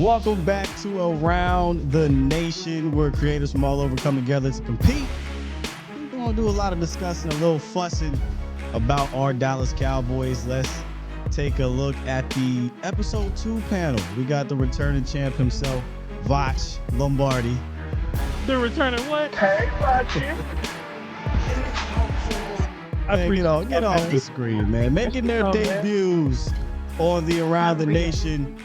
Welcome back to Around the Nation, where creators from all over come together to compete. We're going to do a lot of discussing, a little fussing about our Dallas Cowboys. Let's take a look at the episode 2 panel. We got the returning champ himself, Voch Lombardi. The returning what? Hey, Voch. Man, get off the screen, man. Making their debuts on the Around the Nation.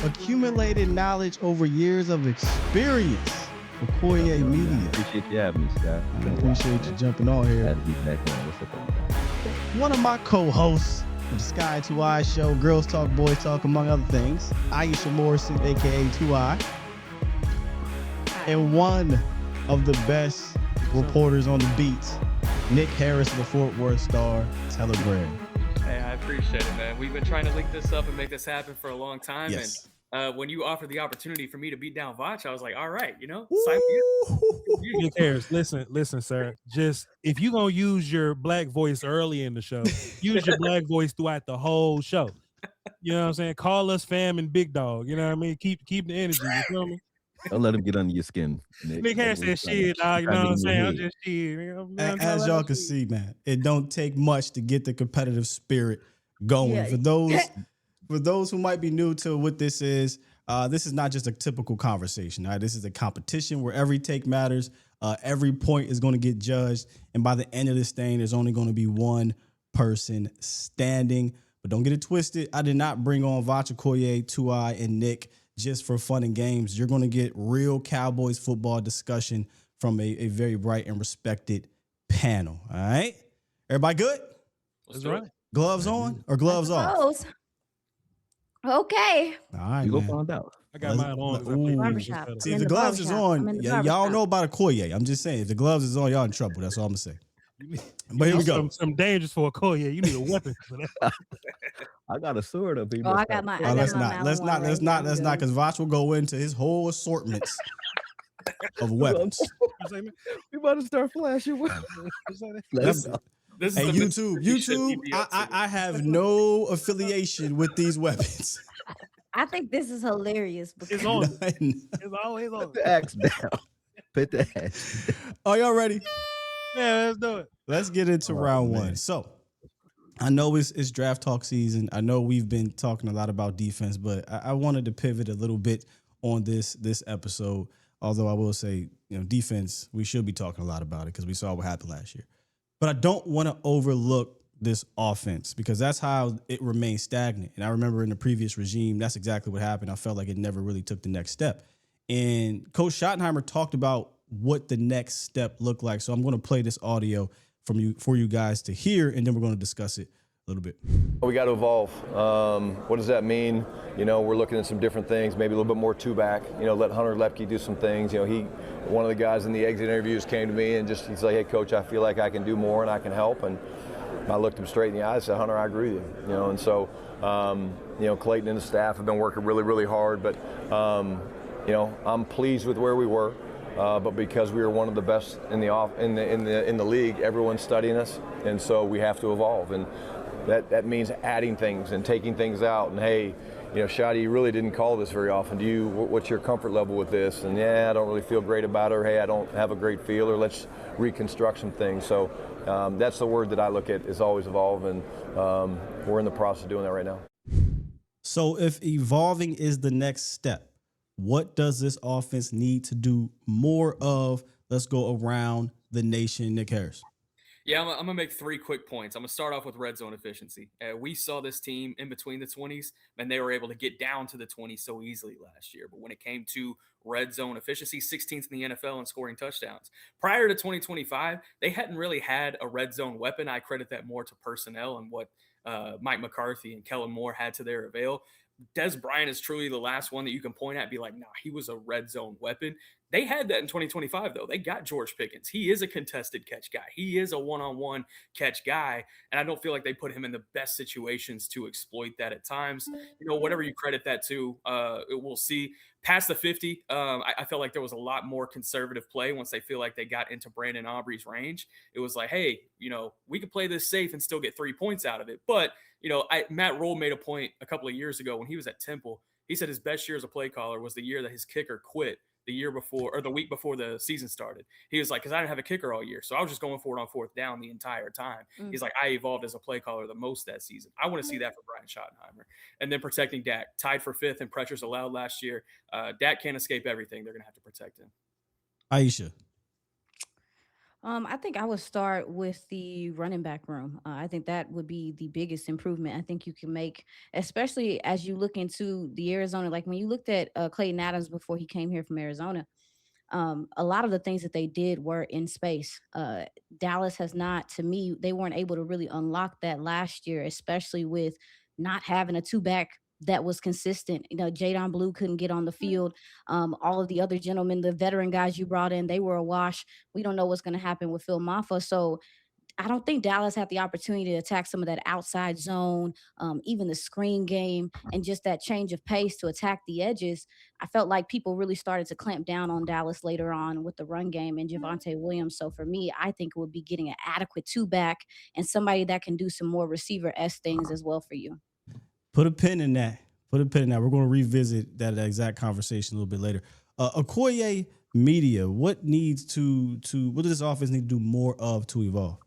Accumulated knowledge over years of experience. Akoye Media. Appreciate you having me, Scott. I appreciate you jumping on here. Glad to be back on. What's up? One of my co-hosts of the Sky 2I show, Girls Talk, Boys Talk, among other things, Iisha Morrison, aka 2I. And one of the best reporters on the beat, Nick Harris of the Fort Worth Star Telegram. Hey, I appreciate it, man. We've been trying to link this up and make this happen for a long time. Yes. And when you offered the opportunity for me to beat down Voch, I was like, all right, Nick Harris, listen, sir. Just if you're gonna use your black voice early in the show, use your black voice throughout the whole show. You know what I'm saying? Call us fam and big dog. You know what I mean? Keep the energy. You feel me? Don't let him get under your skin, Nick. Nick Harris said shit, dog. You know what I'm saying? I'm just shit. You know, As y'all can see, man, it don't take much to get the competitive spirit going. Yeah. For those who might be new to what this is not just a typical conversation. All right? This is a competition where every take matters. Every point is going to get judged. And by the end of this thing, there's only going to be one person standing. But don't get it twisted. I did not bring on Voch, Akoye, 2I, and Nick just for fun and games. You're going to get real Cowboys football discussion from a very bright and respected panel. All right? Everybody good? That's right. Gloves on or gloves off? Okay. All right, you man. go find out. I got mine on. See, if the gloves is on, y'all know about Akoye. I'm just saying, if the gloves is on, y'all in trouble. That's all I'm gonna say. But here we go. Some dangers for Akoye. You need a weapon for that. I got a sword up here. I got my. Let's not, because Voch will go into his whole assortments of weapons. We about to start flashing weapons. Hey, YouTube, I have no affiliation with these weapons. I think this is hilarious. It's on. It's always on. Put the axe down. Put the axe. Are y'all ready? Yeah, let's do it. Let's get into round one. So, I know it's draft talk season. I know we've been talking a lot about defense, but I wanted to pivot a little bit on this episode. Although I will say, defense, we should be talking a lot about it because we saw what happened last year. But I don't want to overlook this offense because that's how it remained stagnant. And I remember in the previous regime, that's exactly what happened. I felt like it never really took the next step. And Coach Schottenheimer talked about what the next step looked like. So I'm going to play this audio for you guys to hear, and then we're going to discuss it a little bit. We got to evolve. What does that mean? We're looking at some different things, maybe a little bit more two-back. Let Hunter Lepke do some things. One of the guys in the exit interviews came to me and he's like, hey, Coach, I feel like I can do more and I can help. And I looked him straight in the eyes and said, Hunter, I agree with you. And so, Clayton and the staff have been working really, really hard. But, I'm pleased with where we were. But because we were one of the best in the league, everyone's studying us, and so we have to evolve. And that means adding things and taking things out. And hey, Shotty, you really didn't call this very often. What's your comfort level with this? And I don't really feel great about it. Or hey, I don't have a great feel. Or let's reconstruct some things. So that's the word that I look at is always evolve, and we're in the process of doing that right now. So if evolving is the next step, what does this offense need to do more of? Let's go around the nation. Nick Harris. Yeah, I'm going to make 3 quick points. I'm going to start off with red zone efficiency. We saw this team in between the 20s, and they were able to get down to the 20s so easily last year. But when it came to red zone efficiency, 16th in the NFL in scoring touchdowns. Prior to 2025, they hadn't really had a red zone weapon. I credit that more to personnel and what Mike McCarthy and Kellen Moore had to their avail. Des Bryant is truly the last one that you can point at and be like, nah, he was a red zone weapon. They had that in 2025, though. They got George Pickens. He is a contested catch guy. He is a one-on-one catch guy, and I don't feel like they put him in the best situations to exploit that at times. Whatever you credit that to, we'll see. Past the 50, I felt like there was a lot more conservative play once they feel like they got into Brandon Aubrey's range. It was like, hey, we could play this safe and still get 3 points out of it. But, Matt Rule made a point a couple of years ago when he was at Temple. He said his best year as a play caller was the year that his kicker quit the year before or the week before the season started. He was like, because I didn't have a kicker all year, so I was just going for it on fourth down the entire time. He's like, I evolved as a play caller the most that season. I want to see that for Brian Schottenheimer. And then protecting Dak, tied for 5th in pressures allowed last year. Dak can't escape everything. They're going to have to protect him. Iisha. I think I would start with the running back room. I think that would be the biggest improvement I think you can make, especially as you look into the Arizona. Like when you looked at Clayton Adams before he came here from Arizona, a lot of the things that they did were in space. Dallas has not, to me, they weren't able to really unlock that last year, especially with not having a two back that was consistent. You know, Jadon Blue couldn't get on the field. All of the other gentlemen, the veteran guys you brought in, they were a wash. We don't know what's going to happen with Phil Maffa. So I don't think Dallas had the opportunity to attack some of that outside zone, even the screen game, and just that change of pace to attack the edges. I felt like people really started to clamp down on Dallas later on with the run game and Javonte Williams. So for me, I think it would be getting an adequate two back and somebody that can do some more receiver-esque things as well for you. Put a pin in that. We're going to revisit that exact conversation a little bit later. Akoye Media, what does this offense need to do more of to evolve?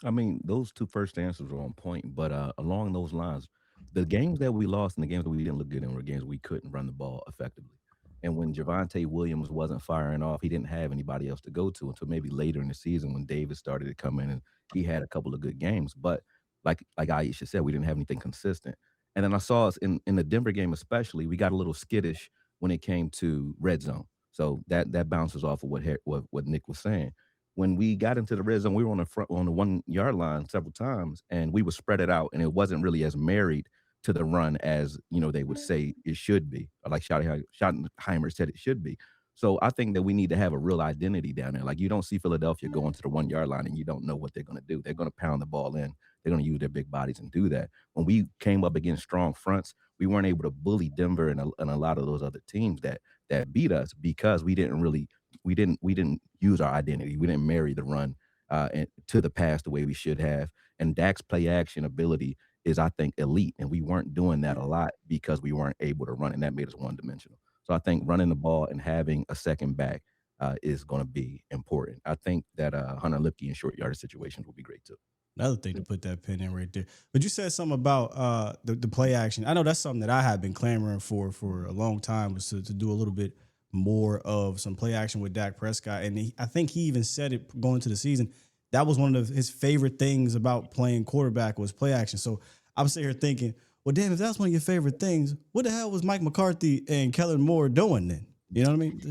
I mean, those two first answers are on point, but along those lines, the games that we lost and the games that we didn't look good in were games we couldn't run the ball effectively. And when Javonte Williams wasn't firing off, he didn't have anybody else to go to until maybe later in the season when Davis started to come in and he had a couple of good games. But like Iisha said, we didn't have anything consistent. And then I saw us in the Denver game especially, we got a little skittish when it came to red zone. So that bounces off of what Nick was saying. When we got into the red zone, we were on the 1 yard line several times, and we would spread it out, and it wasn't really as married to the run as they would say it should be, or like Schottenheimer said it should be. So I think that we need to have a real identity down there. Like you don't see Philadelphia going to the 1 yard line and you don't know what they're going to do. They're going to pound the ball in. They're going to use their big bodies and do that. When we came up against strong fronts, we weren't able to bully Denver and a lot of those other teams that beat us because we didn't use our identity. We didn't marry the run and to the pass the way we should have. And Dak's play action ability is, I think, elite. And we weren't doing that a lot because we weren't able to run, and that made us one dimensional. So I think running the ball and having a second back is going to be important. I think that Hunter Lipke in short yardage situations will be great too. Another thing to put that pin in right there. But you said something about the play action. I know that's something that I have been clamoring for a long time, was to do a little bit more of some play action with Dak Prescott. And I think he even said it going into the season. That was one of his favorite things about playing quarterback was play action. So I'm sitting here thinking, well, damn, if that's one of your favorite things, what the hell was Mike McCarthy and Kellen Moore doing then? You know what I mean?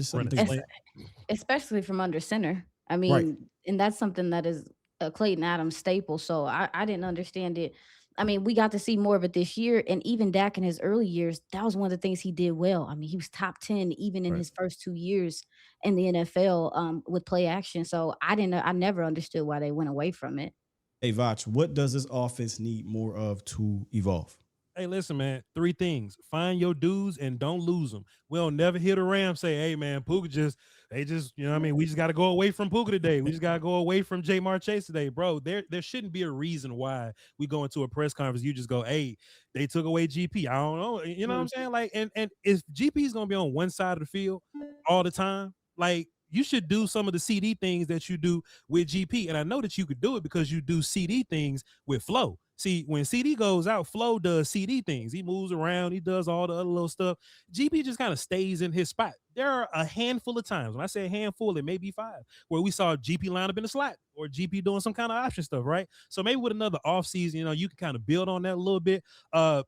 Especially from under center. I mean, Right. And that's something that is a Clayton Adams staple. So I didn't understand it. I mean, we got to see more of it this year. And even Dak in his early years, that was one of the things he did well. I mean, he was top 10 even in his first 2 years in the NFL with play action. So I never understood why they went away from it. Hey, Voch, what does this offense need more of to evolve? Hey, listen, man, 3 things. Find your dudes and don't lose them. We'll never hear the Rams say, hey, man, Puka they just, you know what I mean? We just got to go away from Puka today. We just got to go away from Jamar Chase today. Bro, there shouldn't be a reason why we go into a press conference. You just go, hey, they took away GP. I don't know. You know what I'm saying? Like, and if GP is going to be on one side of the field all the time, like, you should do some of the CD things that you do with GP. And I know that you could do it because you do CD things with Flo. See, when CD goes out, Flo does CD things. He moves around. He does all the other little stuff. GP just kind of stays in his spot. There are a handful of times, when I say a handful, it may be 5, where we saw GP line up in the slot or GP doing some kind of option stuff, right? So maybe with another offseason, you can kind of build on that a little bit.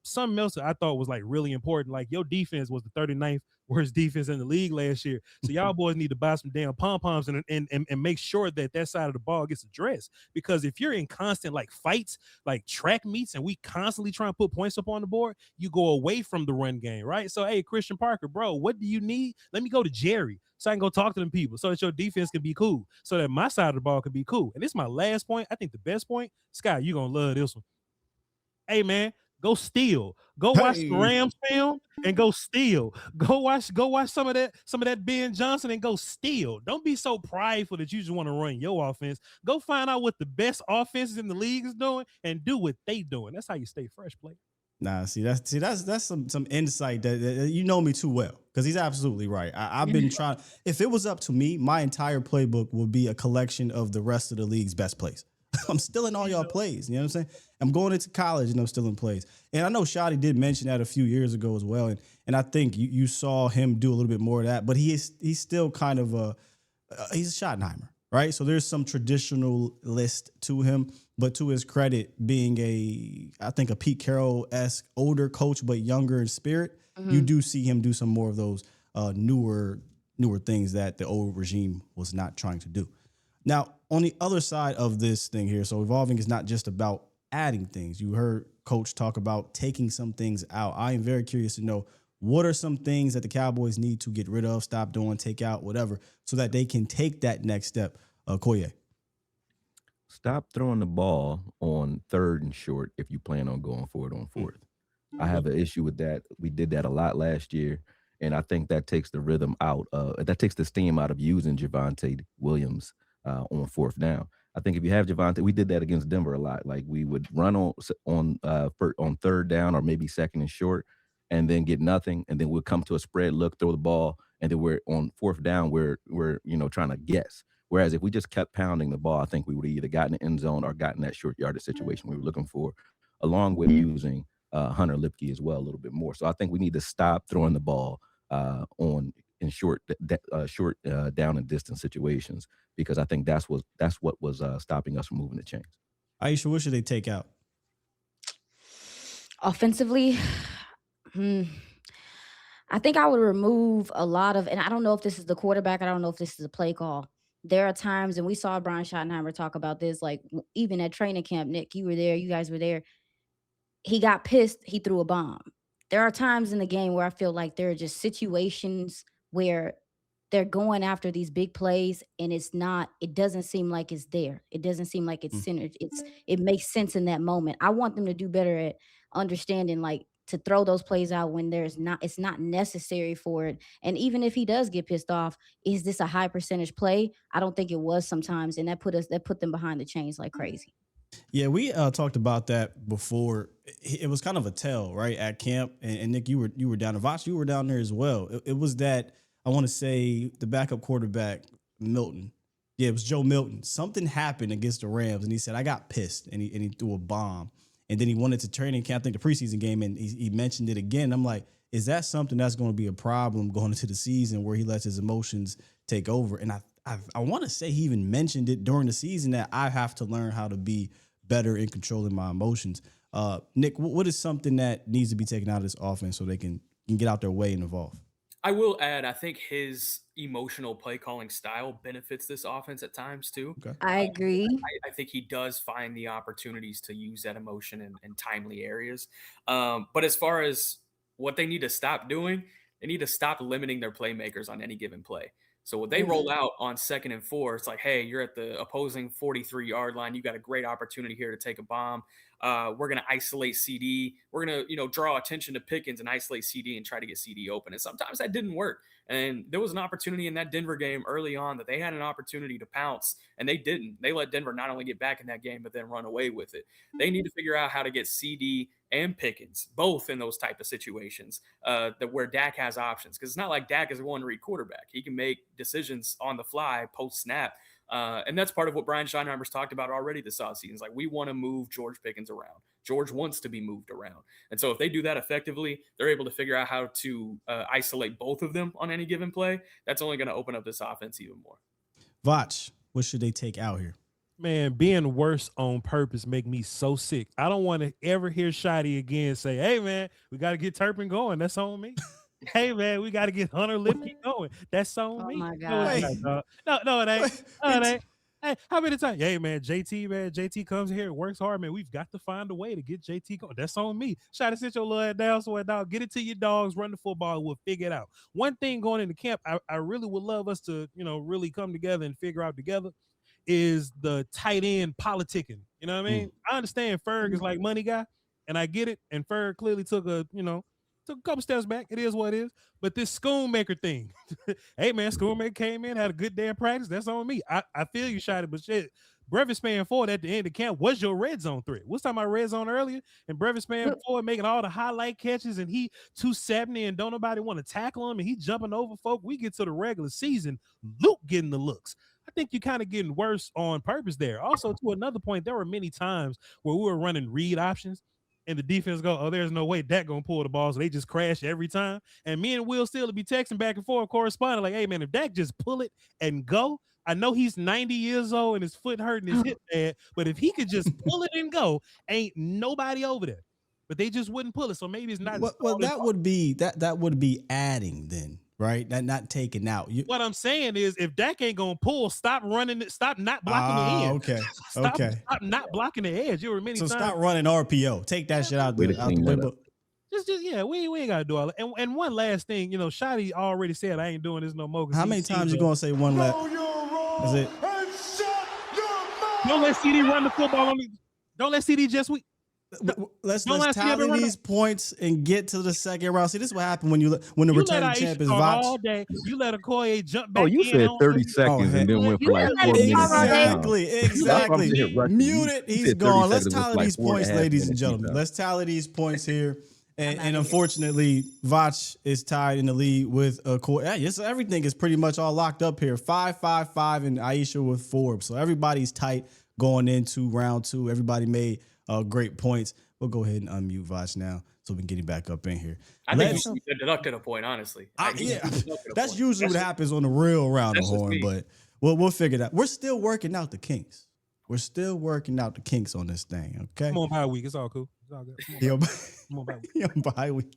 Something else that I thought was like really important, like your defense was the 39th worst defense in the league last year. So y'all boys need to buy some damn pom-poms and make sure that side of the ball gets addressed. Because if you're in constant like fights, like track meets, and we constantly try and put points up on the board, you go away from the run game, right? So, hey, Christian Parker, bro, what do you need? Let me go to Jerry so I can go talk to them people so that your defense can be cool, so that my side of the ball can be cool. And this is my last point. I think the best point. Scott, you're going to love this one. Hey, man, go steal. Go watch the Rams film and go steal. Go watch some of that Ben Johnson and go steal. Don't be so prideful that you just want to run your offense. Go find out what the best offenses in the league is doing and do what they doing. That's how you stay fresh, player. Nah, that's some insight that you know me too well, because he's absolutely right. I've been trying. If it was up to me, my entire playbook would be a collection of the rest of the league's best plays. I'm still in all y'all plays. You know what I'm saying? I'm going into college and I'm still in plays. And I know Shotty did mention that a few years ago as well. And I think you saw him do a little bit more of that. But he's still kind of he's a Schottenheimer, right? So there's some traditional list to him. But to his credit, being I think a Pete Carroll-esque older coach, but younger in spirit, you do see him do some more of those newer things that the old regime was not trying to do. Now, on the other side of this thing here, so evolving is not just about adding things. You heard Coach talk about taking some things out. I am very curious to know, what are some things that the Cowboys need to get rid of, stop doing, take out, whatever, so that they can take that next step? Akoye. Stop throwing the ball on third and short if you plan on going for it on fourth. I have an issue with that. We did that a lot last year, and I think that takes the rhythm out. That takes the steam out of using Javonte Williams on fourth down. I think if you have Javonte, we did that against Denver a lot. Like, we would run on third down or maybe second and short, and then get nothing, and then we'll come to a spread look, throw the ball, and then we're on fourth down. We're trying to guess. Whereas if we just kept pounding the ball, I think we would have either gotten the end zone or gotten that short yardage situation we were looking for, along with using Hunter Lipke as well a little bit more. So I think we need to stop throwing the ball in short down and distance situations, because I think that's what was stopping us from moving the chains. Iisha, what should they take out? Offensively, I think I would remove a lot of, and I don't know if this is the quarterback, I don't know if this is a play call. There are times, and we saw Brian Schottenheimer talk about this, like even at training camp. Nick, you were there, you guys were there. He got pissed, he threw a bomb. There are times in the game where I feel like there are just situations where they're going after these big plays, and it doesn't seem like it's there. It doesn't seem like it's centered. It makes sense in that moment. I want them to do better at understanding, like, to throw those plays out when it's not necessary for it. And even if he does get pissed off, is this a high percentage play? I don't think it was sometimes, and that put them behind the chains like crazy. Yeah, we talked about that before. It was kind of a tell, right, at camp. And Nick, you were down. Voch, you were down there as well. It was that, I want to say, the backup quarterback, Milton. Yeah, it was Joe Milton. Something happened against the Rams, and he said, I got pissed, and he threw a bomb. And then he went into training camp, I think the preseason game, and he mentioned it again. I'm like, is that something that's going to be a problem going into the season, where he lets his emotions take over? And I want to say he even mentioned it during the season, that I have to learn how to be better in controlling my emotions. Nick, what is something that needs to be taken out of this offense so they can get out their way and evolve? I will add, I think his emotional play calling style benefits this offense at times too. Okay. I agree. I think he does find the opportunities to use that emotion in timely areas. But as far as what they need to stop doing, they need to stop limiting their playmakers on any given play. So when they roll out on 2nd and 4, it's like, hey, you're at the opposing 43-yard line. You got a great opportunity here to take a bomb. We're going to isolate CD. We're going to, draw attention to Pickens and isolate CD and try to get CD open. And sometimes that didn't work. And there was an opportunity in that Denver game early on that they had an opportunity to pounce, and they didn't. They let Denver not only get back in that game, but then run away with it. They need to figure out how to get CD and Pickens both in those type of situations where Dak has options. Because it's not like Dak is a one-read quarterback. He can make decisions on the fly post-snap. And that's part of what Brian Schottenheimer's talked about already this offseason. It's like, we want to move George Pickens around. George wants to be moved around. And so if they do that effectively, they're able to figure out how to isolate both of them on any given play. That's only going to open up this offense even more. Voch, what should they take out here? Man, being worse on purpose make me so sick. I don't want to ever hear Shotty again say, hey, man, we got to get Turpin going. That's on me. Hey, man, we got to get Hunter Lipke going. That's on me. My God. No, it ain't. No, it ain't. Hey, how many times? Hey, man, JT comes here and works hard, man. We've got to find a way to get JT going. That's on me. Shotty, sit your little head down, so dog. Get it to your dogs, run the football, we'll figure it out. One thing going into camp, I really would love us to, really come together and figure out together, is the tight end politicking. You know what I mean? I understand Ferg is like money guy, and I get it. And Ferg clearly took a couple steps back. It is what it is. But this Schoonmaker thing, hey man, Schoonmaker came in, had a good day of practice. That's on me. I feel you, Shotty, but shit, Brevis Span Ford at the end of camp was your red zone threat. We're talking about red zone earlier, and Brevis Span Ford making all the highlight catches, and he 270 and don't nobody want to tackle him, and he jumping over folk. We get to the regular season, Luke getting the looks. I think you're kind of getting worse on purpose there. Also, to another point, there were many times where we were running read options, and the defense go, oh, there's no way Dak gonna pull the ball, so they just crash every time. And me and Will still be texting back and forth, corresponding like, hey man, if Dak just pull it and go, I know he's 90 years old and his foot hurting, his hip bad, but if he could just pull it and go, ain't nobody over there. But they just wouldn't pull it, so maybe it's not. Well, that would be adding then, right? That not taking out. What I'm saying is, if Dak ain't gonna pull, stop running it, stop not blocking the edge. Okay, stop not blocking the edge. You were many times. Stop running RPO. Take that shit out the playbook. Just yeah, we ain't gotta do all that. And one last thing, you know, Shotty already said I ain't doing this no more. How many times you gonna say one last? Is it? Don't let CD run the football on me. Don't let CD just we. Let's tally these points and get to the second round. See, this is what happened when the returning champ is Voch. All day. You let Akoye jump back. Oh, you said 30 seconds and then went for like 4 minutes. Exactly. Muted. He's gone. Let's tally these points, ladies and gentlemen. Let's tally these points here. And unfortunately, Voch is tied in the lead with Akoye. Yeah, yes, everything is pretty much all locked up here. 5-5-5 and Iisha with Forbes. So everybody's tight going into round 2. Everybody made great points. We'll go ahead and unmute Voch now so we can get him back up in here. I think we deducted a point, honestly. That's usually what happens on the real round of horn, but we'll figure that. We're still working out the kinks. We're still working out the kinks on this thing, okay? Come on, bye week. It's all cool. It's all good. Come on, bye week.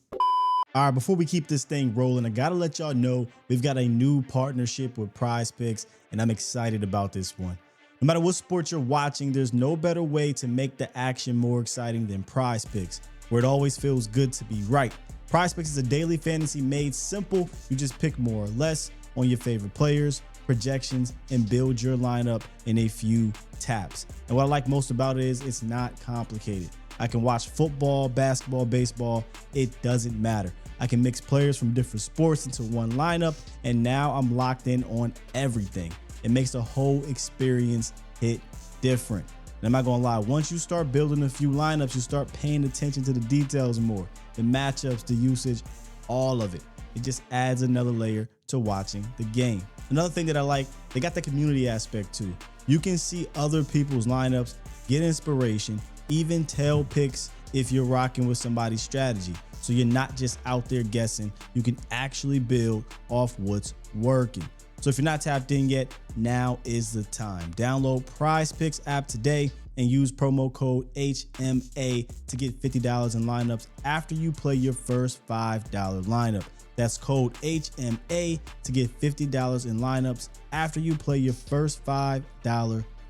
All right, before we keep this thing rolling, I got to let y'all know we've got a new partnership with Prize Picks, and I'm excited about this one. No matter what sport you're watching, there's no better way to make the action more exciting than Prize Picks, where it always feels good to be right. Prize Picks is a daily fantasy made simple. You just pick more or less on your favorite players, projections, and build your lineup in a few taps. And what I like most about it is it's not complicated. I can watch football, basketball, baseball. It doesn't matter. I can mix players from different sports into one lineup, and now I'm locked in on everything. It makes the whole experience hit different. And I'm not gonna lie, once you start building a few lineups, you start paying attention to the details more, the matchups, the usage, all of it. It just adds another layer to watching the game. Another thing that I like, they got the community aspect too. You can see other people's lineups, get inspiration, even tell picks if you're rocking with somebody's strategy. So you're not just out there guessing, you can actually build off what's working. So if you're not tapped in yet, now is the time. Download Prize Picks app today and use promo code HMA to get $50 in lineups after you play your first $5 lineup. That's code HMA to get $50 in lineups after you play your first $5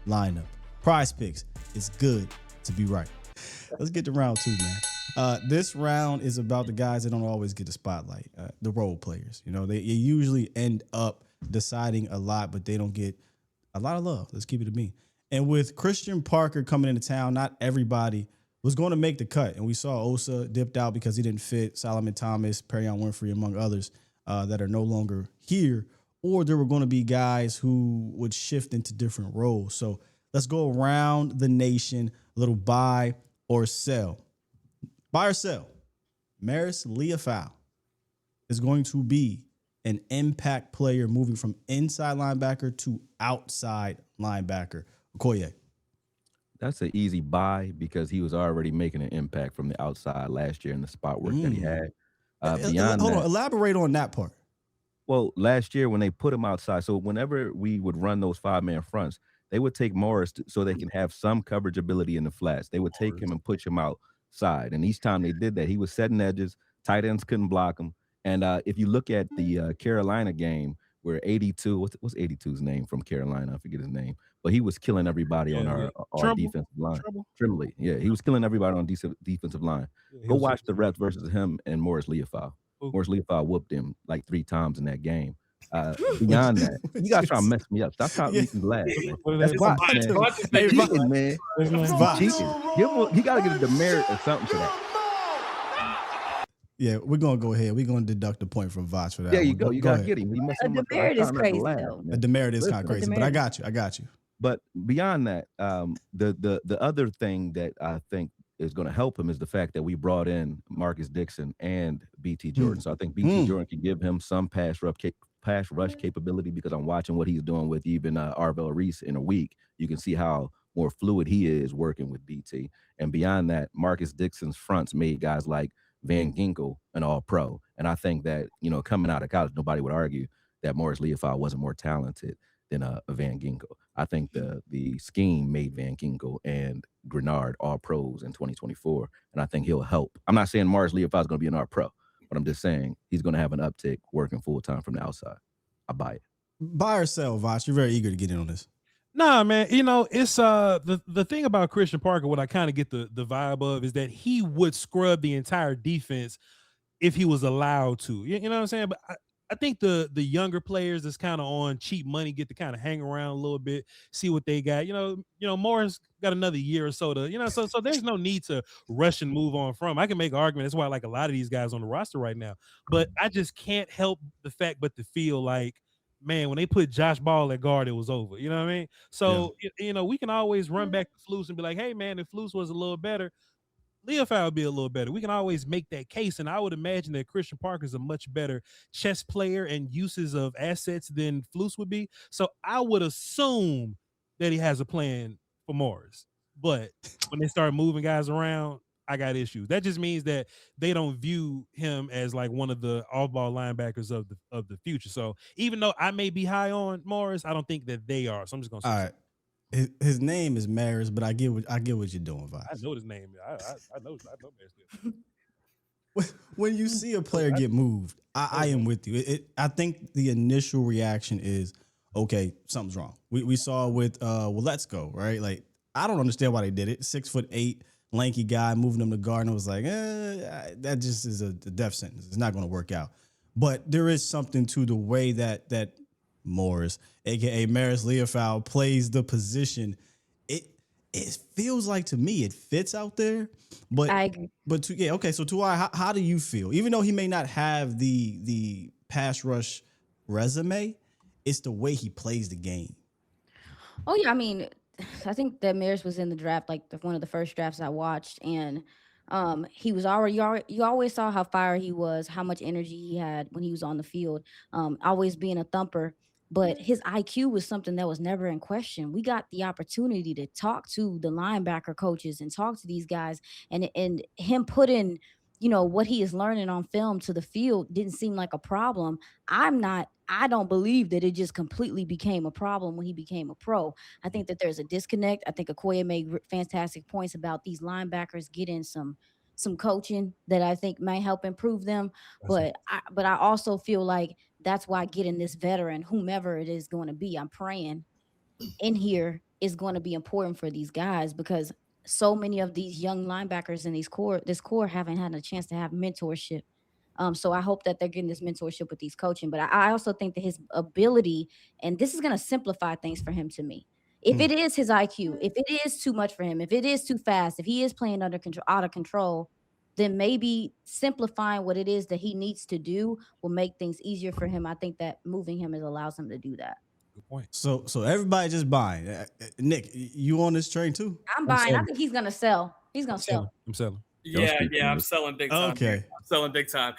lineup. Prize Picks, it's good to be right. Let's get to round 2, man. This round is about the guys that don't always get the spotlight, the role players. You know, they usually end up deciding a lot, but they don't get a lot of love. Let's keep it to me. And with Christian Parker coming into town, not everybody was going to make the cut. And we saw Osa dipped out because he didn't fit, Solomon Thomas, Perrion Winfrey, among others that are no longer here. Or there were going to be guys who would shift into different roles. So let's go around the nation, a little buy or sell. Buy or sell. Maris Leafau is going to be an impact player moving from inside linebacker to outside linebacker. Akoye. That's an easy buy because he was already making an impact from the outside last year in the spot work that he had. Hold on, elaborate on that part. Well, last year when they put him outside, so whenever we would run those 5-man fronts, they would take Morris so they can have some coverage ability in the flats. They would take him and push him outside. And each time they did that, he was setting edges. Tight ends couldn't block him. And if you look at the Carolina game where 82, what's 82's name from Carolina? I forget his name. But he was killing everybody on our defensive line. Tremblay. Yeah, he was killing everybody on defensive line. Go watch the reps versus him and Morris Leafau. Morris Leafau whooped him like 3 times in that game. Beyond that, you guys trying to mess me up. Stop trying to make me laugh. That's Voch, man. Cheating, man. Cheating. He got to get a demerit or something for that. Yeah, we're gonna go ahead. We're gonna deduct a point from Voch for that. There you go. You gotta get him. A demerit is crazy though. A demerit is kind of crazy, but I got you. But beyond that, the other thing that I think is going to help him is the fact that we brought in Marcus Dixon and BT Jordan. So I think BT Jordan can give him some pass rush capability, because I'm watching what he's doing with even Arvell Reese in a week. You can see how more fluid he is working with BT. And beyond that, Marcus Dixon's fronts made guys like Van Ginkel an all-pro. And I think that, coming out of college, nobody would argue that Morris Leofau wasn't more talented than a Van Ginkel. I think the scheme made Van Ginkel and Grenard all pros in 2024, and I think he'll help. I'm not saying Morris Leofau is going to be an all pro, but I'm just saying he's going to have an uptick working full time from the outside. I buy it. Buy or sell, Voch? You're very eager to get in on this. Nah, man, it's the thing about Christian Parker, what I kind of get the vibe of is that he would scrub the entire defense if he was allowed to. You know what I'm saying? But I think the younger players that's kind of on cheap money get to kind of hang around a little bit, see what they got. Morris got another year or so to, so there's no need to rush and move on from. I can make an argument. That's why I like a lot of these guys on the roster right now. But I just can't help the fact but to feel like, man, when they put Josh Ball at guard, it was over. You know what I mean? So, we can always run back to Flus and be like, hey, man, if Flus was a little better, Leofau would be a little better. We can always make that case, and I would imagine that Christian Parker is a much better chess player and uses of assets than Flus would be. So I would assume that he has a plan for Morris. But when they start moving guys around, I got issues. That just means that they don't view him as like one of the off-ball linebackers of the future. So even though I may be high on Morris, I don't think that they are. So I'm just gonna say, all right. His name is Maris, but I get what you're doing, Voch. I know his name. I know Maris. When you see a player get moved, I am with you. I think the initial reaction is, okay, something's wrong. We saw with let's go, right? Like, I don't understand why they did it. 6'8", lanky guy moving him to guard, and was like, that just is a death sentence. It's not going to work out. But there is something to the way that Morris, aka Maris Leofau, plays the position. It feels like, to me, it fits out there. But I agree. But so Tuai, how do you feel? Even though he may not have the pass rush resume, it's the way he plays the game. Oh yeah, I mean, I think that Maris was in the draft, like one of the first drafts I watched, and he was already you always saw how fire he was, how much energy he had when he was on the field, always being a thumper. But his IQ was something that was never in question. We got the opportunity to talk to the linebacker coaches and talk to these guys, and him putting, what he is learning on film to the field didn't seem like a problem. I don't believe that it just completely became a problem when he became a pro. I think that there's a disconnect. I think Akoye made fantastic points about these linebackers getting some coaching that I think may help improve them. But I also feel like that's why getting this veteran, whomever it is going to be, I'm praying in here, is going to be important for these guys, because so many of these young linebackers in this core haven't had a chance to have mentorship. So I hope that they're getting this mentorship with these coaching. But I also think that his ability, and this is going to simplify things for him to me. If it is his IQ, if it is too much for him, if it is too fast, if he is playing out of control, then maybe simplifying what it is that he needs to do will make things easier for him. I think that moving him allows him to do that. Good point. So everybody just buying. Nick, you on this train too? I'm buying. I think he's gonna sell. He's gonna sell. I'm selling. Yeah, I'm selling big time. Okay. I'm selling big time.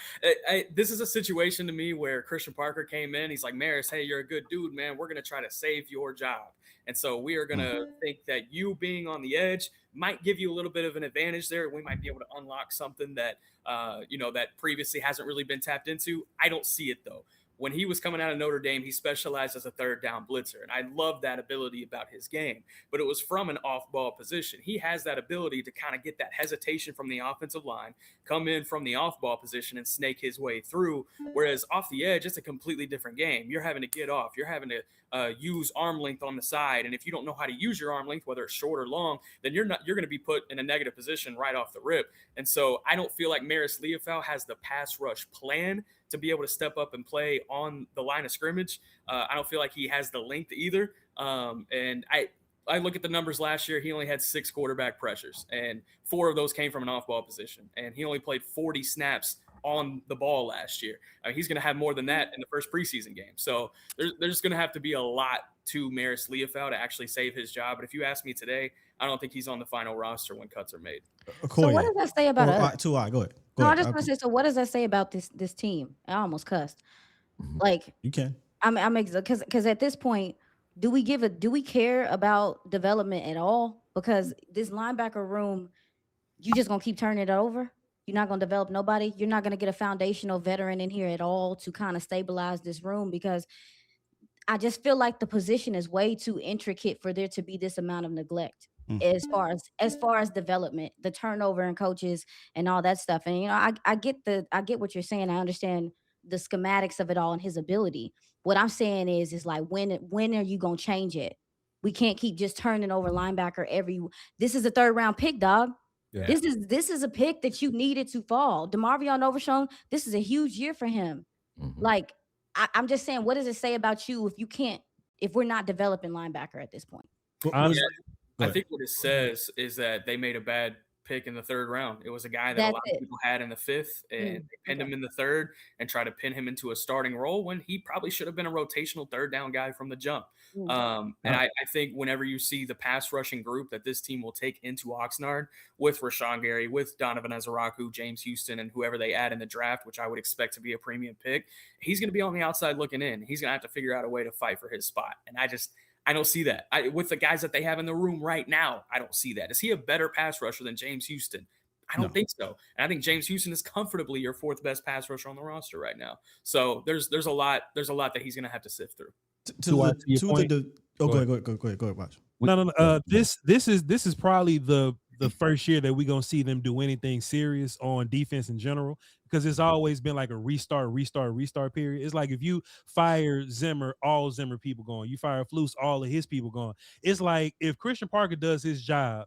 This is a situation to me where Christian Parker came in. He's like, Maris, hey, you're a good dude, man. We're going to try to save your job. And so we are going to think that you being on the edge might give you a little bit of an advantage there. We might be able to unlock something that, that previously hasn't really been tapped into. I don't see it, though. When he was coming out of Notre Dame, he specialized as a third down blitzer. And I love that ability about his game, but it was from an off ball position. He has that ability to kind of get that hesitation from the offensive line, come in from the off ball position and snake his way through. Whereas off the edge, it's a completely different game. You're having to get off. You're having to use arm length on the side. And if you don't know how to use your arm length, whether it's short or long, then you're going to be put in a negative position right off the rip. And so I don't feel like Maris Leofau has the pass rush plan to be able to step up and play on the line of scrimmage. I don't feel like he has the length either. And I look at the numbers last year. He only had 6 quarterback pressures, and 4 of those came from an off-ball position. And he only played 40 snaps on the ball last year. He's going to have more than that in the first preseason game. So there's going to have to be a lot to Maris Leofau to actually save his job. But if you ask me today, I don't think he's on the final roster when cuts are made. So what does that say about us? Go ahead. No, I just want to say. So what does that say about this team? I almost cussed. Like you can. I'm because at this point, do we care about development at all? Because this linebacker room, you just gonna keep turning it over. You're not gonna develop nobody. You're not gonna get a foundational veteran in here at all to kind of stabilize this room, because I just feel like the position is way too intricate for there to be this amount of neglect as far as development, the turnover in coaches and all that stuff. And I get what you're saying. I understand the schematics of it all and his ability. What I'm saying is like when are you gonna change it? We can't keep just turning over linebacker this is a 3rd round pick, dog. Yeah. This is a pick that you needed to fall. DeMarvion Overshown, this is a huge year for him. Like I'm just saying, what does it say about you if we're not developing linebacker at this point? I think what it says is that they made a bad pick in the 3rd round. It was a guy that a lot of people had in the 5th, and they pinned him in the 3rd and tried to pin him into a starting role when he probably should have been a rotational 3rd down guy from the jump. And I think whenever you see the pass rushing group that this team will take into Oxnard with Rashawn Gary, with Donovan Ezaraku, James Houston, and whoever they add in the draft, which I would expect to be a premium pick, he's going to be on the outside looking in. He's going to have to figure out a way to fight for his spot. And I don't see that. With the guys that they have in the room right now, I don't see that. Is he a better pass rusher than James Houston? I don't think so. And I think James Houston is comfortably your 4th best pass rusher on the roster right now. So there's a lot that he's going to have to sift through. Go ahead, Watch. No. This is probably the first year that we're gonna see them do anything serious on defense in general, because it's always been like a restart period. It's like if you fire Zimmer, all Zimmer people gone. You fire Flus, all of his people gone. It's like if Christian Parker does his job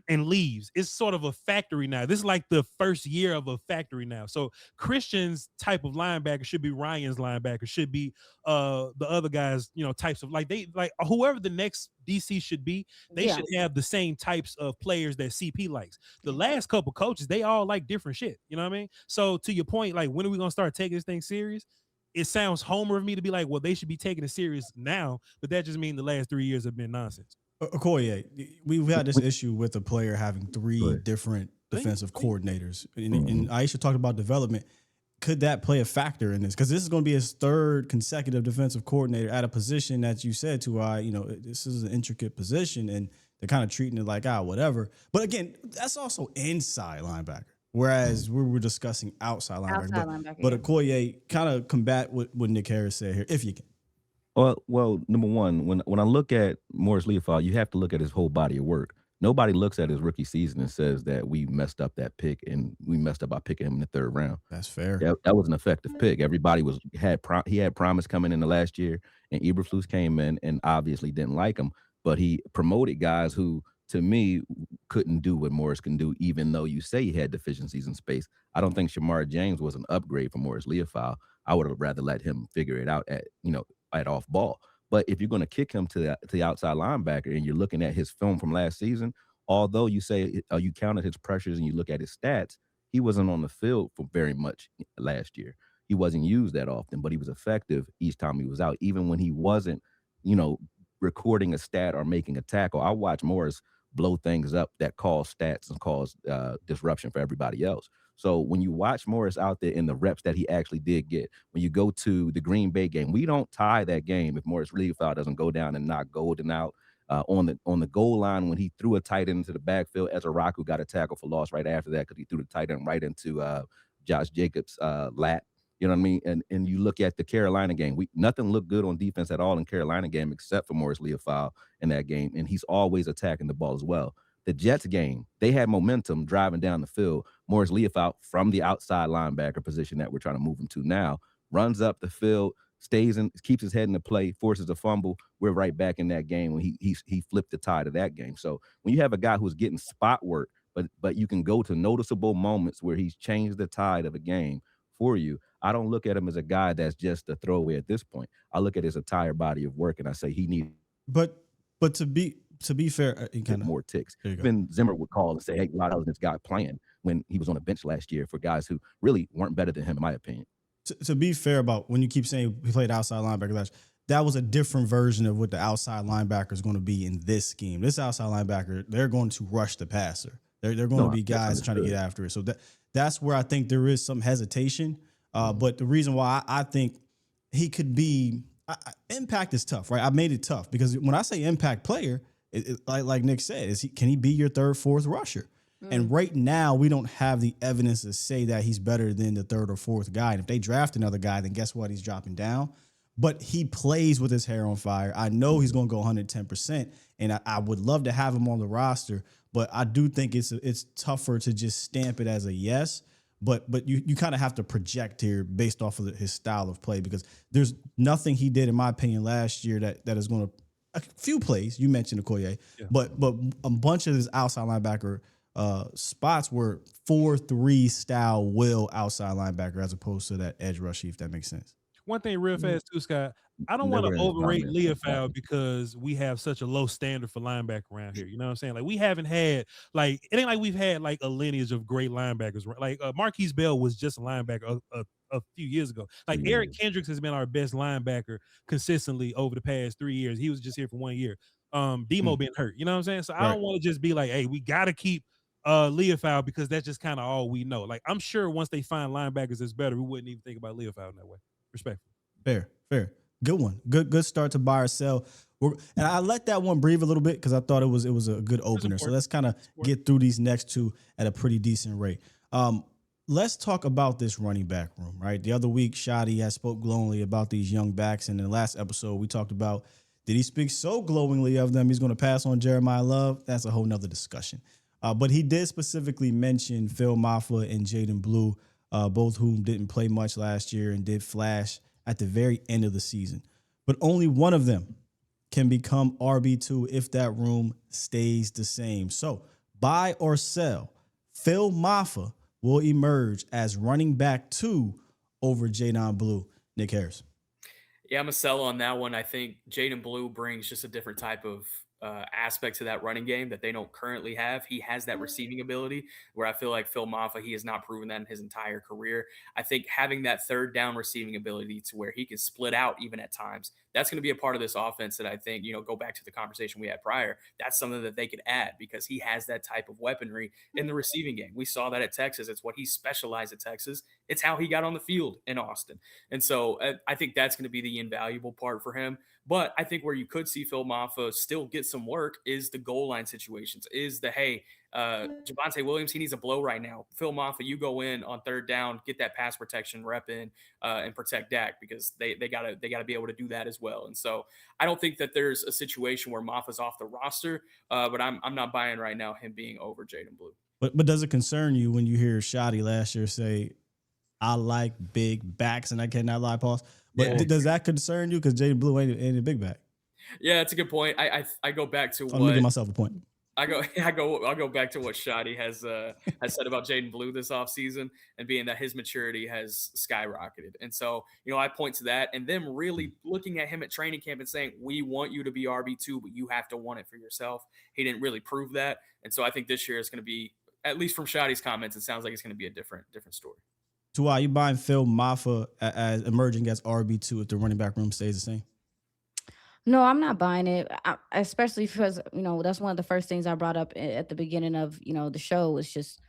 and leaves, it's sort of a factory now. This is like the first year of a factory now. So Christian's type of linebacker should be Ryan's linebacker, should be the other guys, types of like whoever the next DC should be, they should have the same types of players that CP likes. The last couple coaches, they all like different shit. You know what I mean? So to your point, like when are we gonna start taking this thing serious? It sounds homer of me to be like, well, they should be taking it serious now, but that just means the last 3 years have been nonsense. Akoye, we've had this issue with a player having 3 different defensive coordinators, and Iisha talked about development. Could that play a factor in this? Because this is going to be his 3rd consecutive defensive coordinator at a position that you said to this is an intricate position, and they're kind of treating it like whatever. But again, that's also inside linebacker, whereas we were discussing outside linebacker. But Akoye, kind of combat what Nick Harris said here, if you can. Well, number one, when I look at Maris Leofau, you have to look at his whole body of work. Nobody looks at his rookie season and says that we messed up that pick and we messed up by picking him in the 3rd round. That's fair. That was an effective pick. Everybody he had promise coming in the last year, and Eberflus came in and obviously didn't like him, but he promoted guys who, to me, couldn't do what Morris can do, even though you say he had deficiencies in space. I don't think Shamar James was an upgrade for Maris Leofau. I would have rather let him figure it out at off ball. But if you're going to kick him to the outside linebacker and you're looking at his film from last season, although you say you counted his pressures and you look at his stats, he wasn't on the field for very much last year. He wasn't used that often, but he was effective each time he was out, even when he wasn't, recording a stat or making a tackle. I watch Morris blow things up that cause stats and cause disruption for everybody else. So when you watch Morris out there in the reps that he actually did get, when you go to the Green Bay game, we don't tie that game if Maris Leofau doesn't go down and knock Golden out on the goal line. When he threw a tight end into the backfield, Ezaraku got a tackle for loss right after that because he threw the tight end right into Josh Jacobs' lap. You know what I mean? And you look at the Carolina game, nothing looked good on defense at all in Carolina game except for Maris Leofau in that game, and he's always attacking the ball as well. The Jets game, they had momentum driving down the field. Maris Leofau from the outside linebacker position that we're trying to move him to now, runs up the field, keeps his head in the play, forces a fumble. We're right back in that game when he flipped the tide of that game. So when you have a guy who's getting spot work, but you can go to noticeable moments where he's changed the tide of a game for you, I don't look at him as a guy that's just a throwaway at this point. I look at his entire body of work and I say he needs. But to be to be fair, get kind of more ticks. there you go. Even Zimmer would call and say, "Hey, why is this guy playing?" when he was on the bench last year for guys who really weren't better than him, in my opinion. To be fair about when you keep saying he played outside linebacker last, that was a different version of what the outside linebacker is going to be in this scheme. This outside linebacker, they're going to rush the passer. They're going to be guys trying to get after it. So that's where I think there is some hesitation. But the reason why I think he could be impact is tough, right? I made it tough because when I say impact player, like Nick said, can he be your third, fourth rusher? And right now, we don't have the evidence to say that he's better than the third or fourth guy. And if they draft another guy, then guess what? He's dropping down. But he plays with his hair on fire. I know he's going to go 110%, and I would love to have him on the roster. But I do think it's tougher to just stamp it as a yes. But you kind of have to project here based off of his style of play, because there's nothing he did, in my opinion, last year that is going to – a few plays, you mentioned Akoye, but a bunch of his outside linebacker spots were 4-3 style will outside linebacker as opposed to that edge rushy, if that makes sense. One thing real fast too, Scott. I don't want to overrate Leofau because we have such a low standard for linebacker around here. You know what I'm saying? Like, we haven't had, like, it ain't like we've had like a lineage of great linebackers. Like Marquise Bell was just a linebacker a few years ago. Like Eric Kendricks has been our best linebacker consistently over the past 3 years. He was just here for 1 year. Demo been hurt. You know what I'm saying? So I don't want to just be like, hey, we got to keep Leofau because that's just kind of all we know. Like, I'm sure once they find linebackers that's better, we wouldn't even think about Leofau in that way. Respectfully. Fair. Good one. Good start to buy or sell. And I let that one breathe a little bit because I thought it was a good opener. So let's kind of get through these next two at a pretty decent rate. Let's talk about this running back room, right? The other week, Shadi has spoke glowingly about these young backs. And in the last episode, we talked about, did he speak so glowingly of them he's going to pass on Jeremiah Love? That's a whole nother discussion. But he did specifically mention Phil Maffa and Jaden Blue, both whom didn't play much last year and did flash at the very end of the season. But only one of them can become RB2 if that room stays the same. So buy or sell, Phil Maffa will emerge as running back 2 over Jaden Blue. Nick Harris. Yeah, I'm a sell on that one. I think Jaden Blue brings just a different type of aspect to that running game that they don't currently have. He has that receiving ability where I feel like Phil Maffa, he has not proven that in his entire career. I think having that third down receiving ability to where he can split out even at times, that's going to be a part of this offense that I think, go back to the conversation we had prior. That's something that they could add because he has that type of weaponry in the receiving game. We saw that at Texas. It's what he specialized at Texas. It's how he got on the field in Austin. And so I think that's going to be the invaluable part for him. But I think where you could see Phil Maffa still get some work is the goal line situations, is the, hey, Javonte Williams, he needs a blow right now. Phil Maffa, you go in on third down, get that pass protection rep in and protect Dak because they gotta be able to do that as well. And so I don't think that there's a situation where Maffa's off the roster, but I'm not buying right now him being over Jaden Blue. But does it concern you when you hear Shadi last year say, I like big backs and I cannot lie, pause? But does that concern you because Jaden Blue ain't a big back? Yeah, it's a good point. I go back to Let me give myself a point. I'll go back to what Shadi has said about Jaden Blue this offseason and being that his maturity has skyrocketed. And so, I point to that and them really looking at him at training camp and saying, we want you to be RB2, but you have to want it for yourself. He didn't really prove that. And so I think this year is going to be, at least from Shadi's comments, it sounds like it's going to be a different story. So why you buying Phil Maffa as emerging as RB2 if the running back room stays the same? No, I'm not buying it, especially because, that's one of the first things I brought up at the beginning of, the show was just,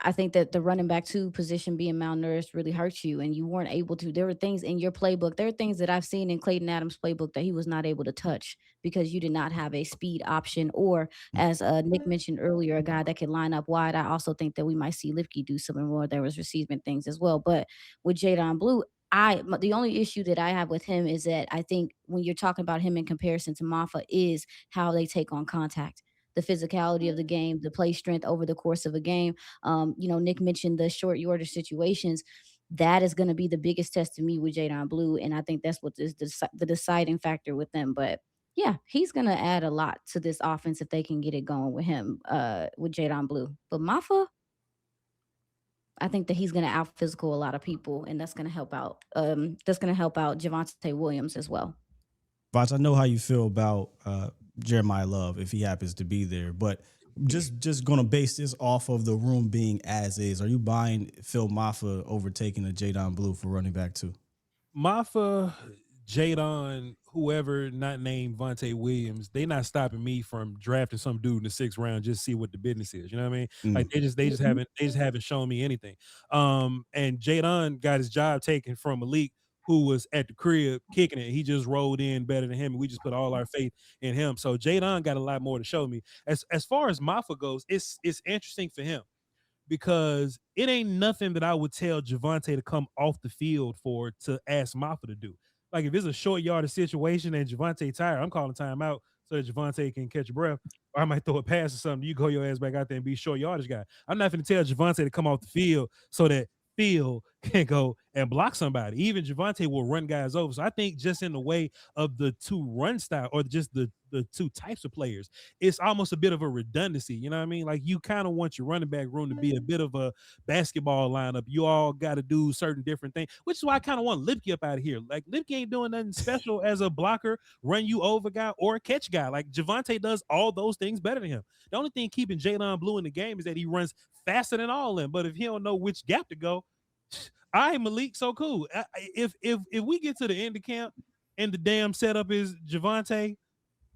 I think that the running back 2 position being malnourished really hurts you and you weren't able to. There were things in your playbook. There are things that I've seen in Clayton Adams' playbook that he was not able to touch because you did not have a speed option or, as Nick mentioned earlier, a guy that could line up wide. I also think that we might see Lipke do some more. There was receiving things as well. But with Jaden Blue, the only issue that I have with him is that I think when you're talking about him in comparison to Maffa is how they take on contact, the physicality of the game, the play strength over the course of a game. Nick mentioned the short yardage situations. That is going to be the biggest test to me with Jaden Blue, and I think that's what is the deciding factor with them. But yeah, he's going to add a lot to this offense if they can get it going with him, with Jaden Blue. But Maffa, I think that he's going to out physical a lot of people, and that's going to help out. That's going to help out Javonte Williams as well. Voch, I know how you feel about Jeremiah Love if he happens to be there. But just gonna base this off of the room being as is. Are you buying Phil Maffa overtaking a Jadon Blue for running back 2? Maffa, Jadon, whoever not named Vontae Williams, they not stopping me from drafting some dude in the 6th round just see what the business is. You know what I mean? Like they just haven't shown me anything. And Jadon got his job taken from Malik, who was at the crib kicking it. He just rolled in better than him, and we just put all our faith in him. So Jadon got a lot more to show me. As far as Maffa goes, it's interesting for him, because it ain't nothing that I would tell Javonte to come off the field for to ask Maffa to do. Like if it's a short yardage situation and Javonte tired, I'm calling timeout so that Javonte can catch a breath. Or I might throw a pass or something. You go your ass back out there and be short yardage guy. I'm not going to tell Javonte to come off the field so that Phil can go and block somebody. Even Javonte will run guys over. So I think just in the way of the two run style, or just the two types of players, it's almost a bit of a redundancy. You know what I mean? Like you kind of want your running back room to be a bit of a basketball lineup. You all got to do certain different things, which is why I kind of want Lipke up out of here. Like Lipke ain't doing nothing special as a blocker, run you over guy, or a catch guy. Like Javonte does all those things better than him. The only thing keeping Jadon Blue in the game is that he runs faster than all of them. But if he don't know which gap to go, Malik, so cool. If we get to the end of camp and the damn setup is Javonte,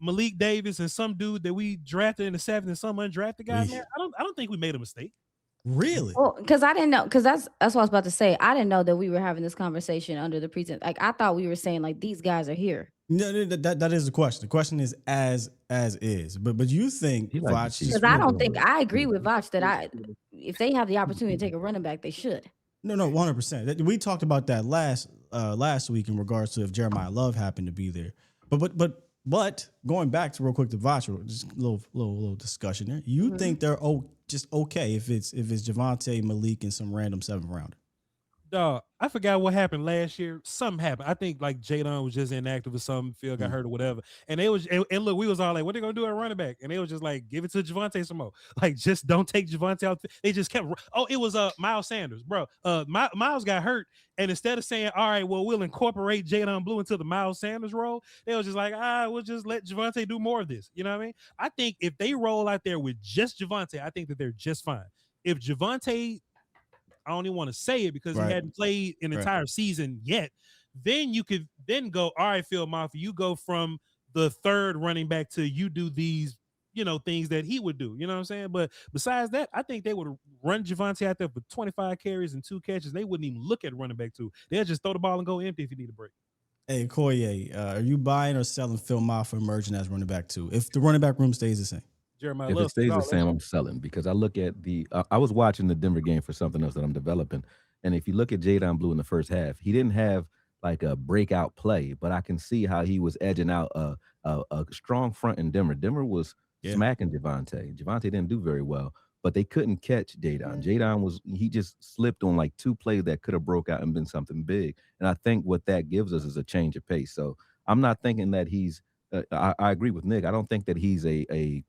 Malik Davis, and some dude that we drafted in the 7th and some undrafted guy, man, I don't think we made a mistake. Really? Well, because I didn't know, because that's what I was about to say. I didn't know that we were having this conversation under the pretense. Like I thought we were saying like these guys are here. No, that is the question. The question is as is. But you think Voch? Because I don't think I agree with Voch that if they have the opportunity to take a running back, they should. No, 100%. We talked about that last week in regards to if Jeremiah Love happened to be there. But going back to real quick to Voch, just a little discussion there. You think they're just okay if it's Javonte, Malik, and some random 7th rounder? Dog, I forgot what happened last year. Something happened. I think like Jadon was just inactive or something. Phil got hurt or whatever. And look, we was all like, what they gonna do at running back? And they was just like, give it to Javonte some more. Like, just don't take Javonte out. They just kept. Oh, it was Miles Sanders, bro. Miles got hurt, and instead of saying, all right, well, we'll incorporate Jadon Blue into the Miles Sanders role, they was just like, we'll just let Javonte do more of this. You know what I mean? I think if they roll out there with just Javonte, I think that they're just fine. If Javonte, I don't even want to say it because he hadn't played an entire season yet, then you could then go, all right, Phil Maffa, you go from the 3rd running back to you do these, things that he would do. You know what I'm saying? But besides that, I think they would run Javonte out there for 25 carries and 2 catches. They wouldn't even look at running back 2. They'll just throw the ball and go empty if you need a break. Hey, Akoye, are you buying or selling Phil Maffa emerging as running back 2 if the running back room stays the same? Jeremiah if it stays the same, I'm selling, because I look at I was watching the Denver game for something else that I'm developing. And if you look at Jadon Blue in the first half, he didn't have like a breakout play, but I can see how he was edging out a strong front in Denver. Denver was smacking Javonte. Javonte didn't do very well, but they couldn't catch Jadon. Jadon he just slipped on like 2 plays that could have broke out and been something big. And I think what that gives us is a change of pace. So I'm not thinking that he's, I agree with Nick. I don't think that he's a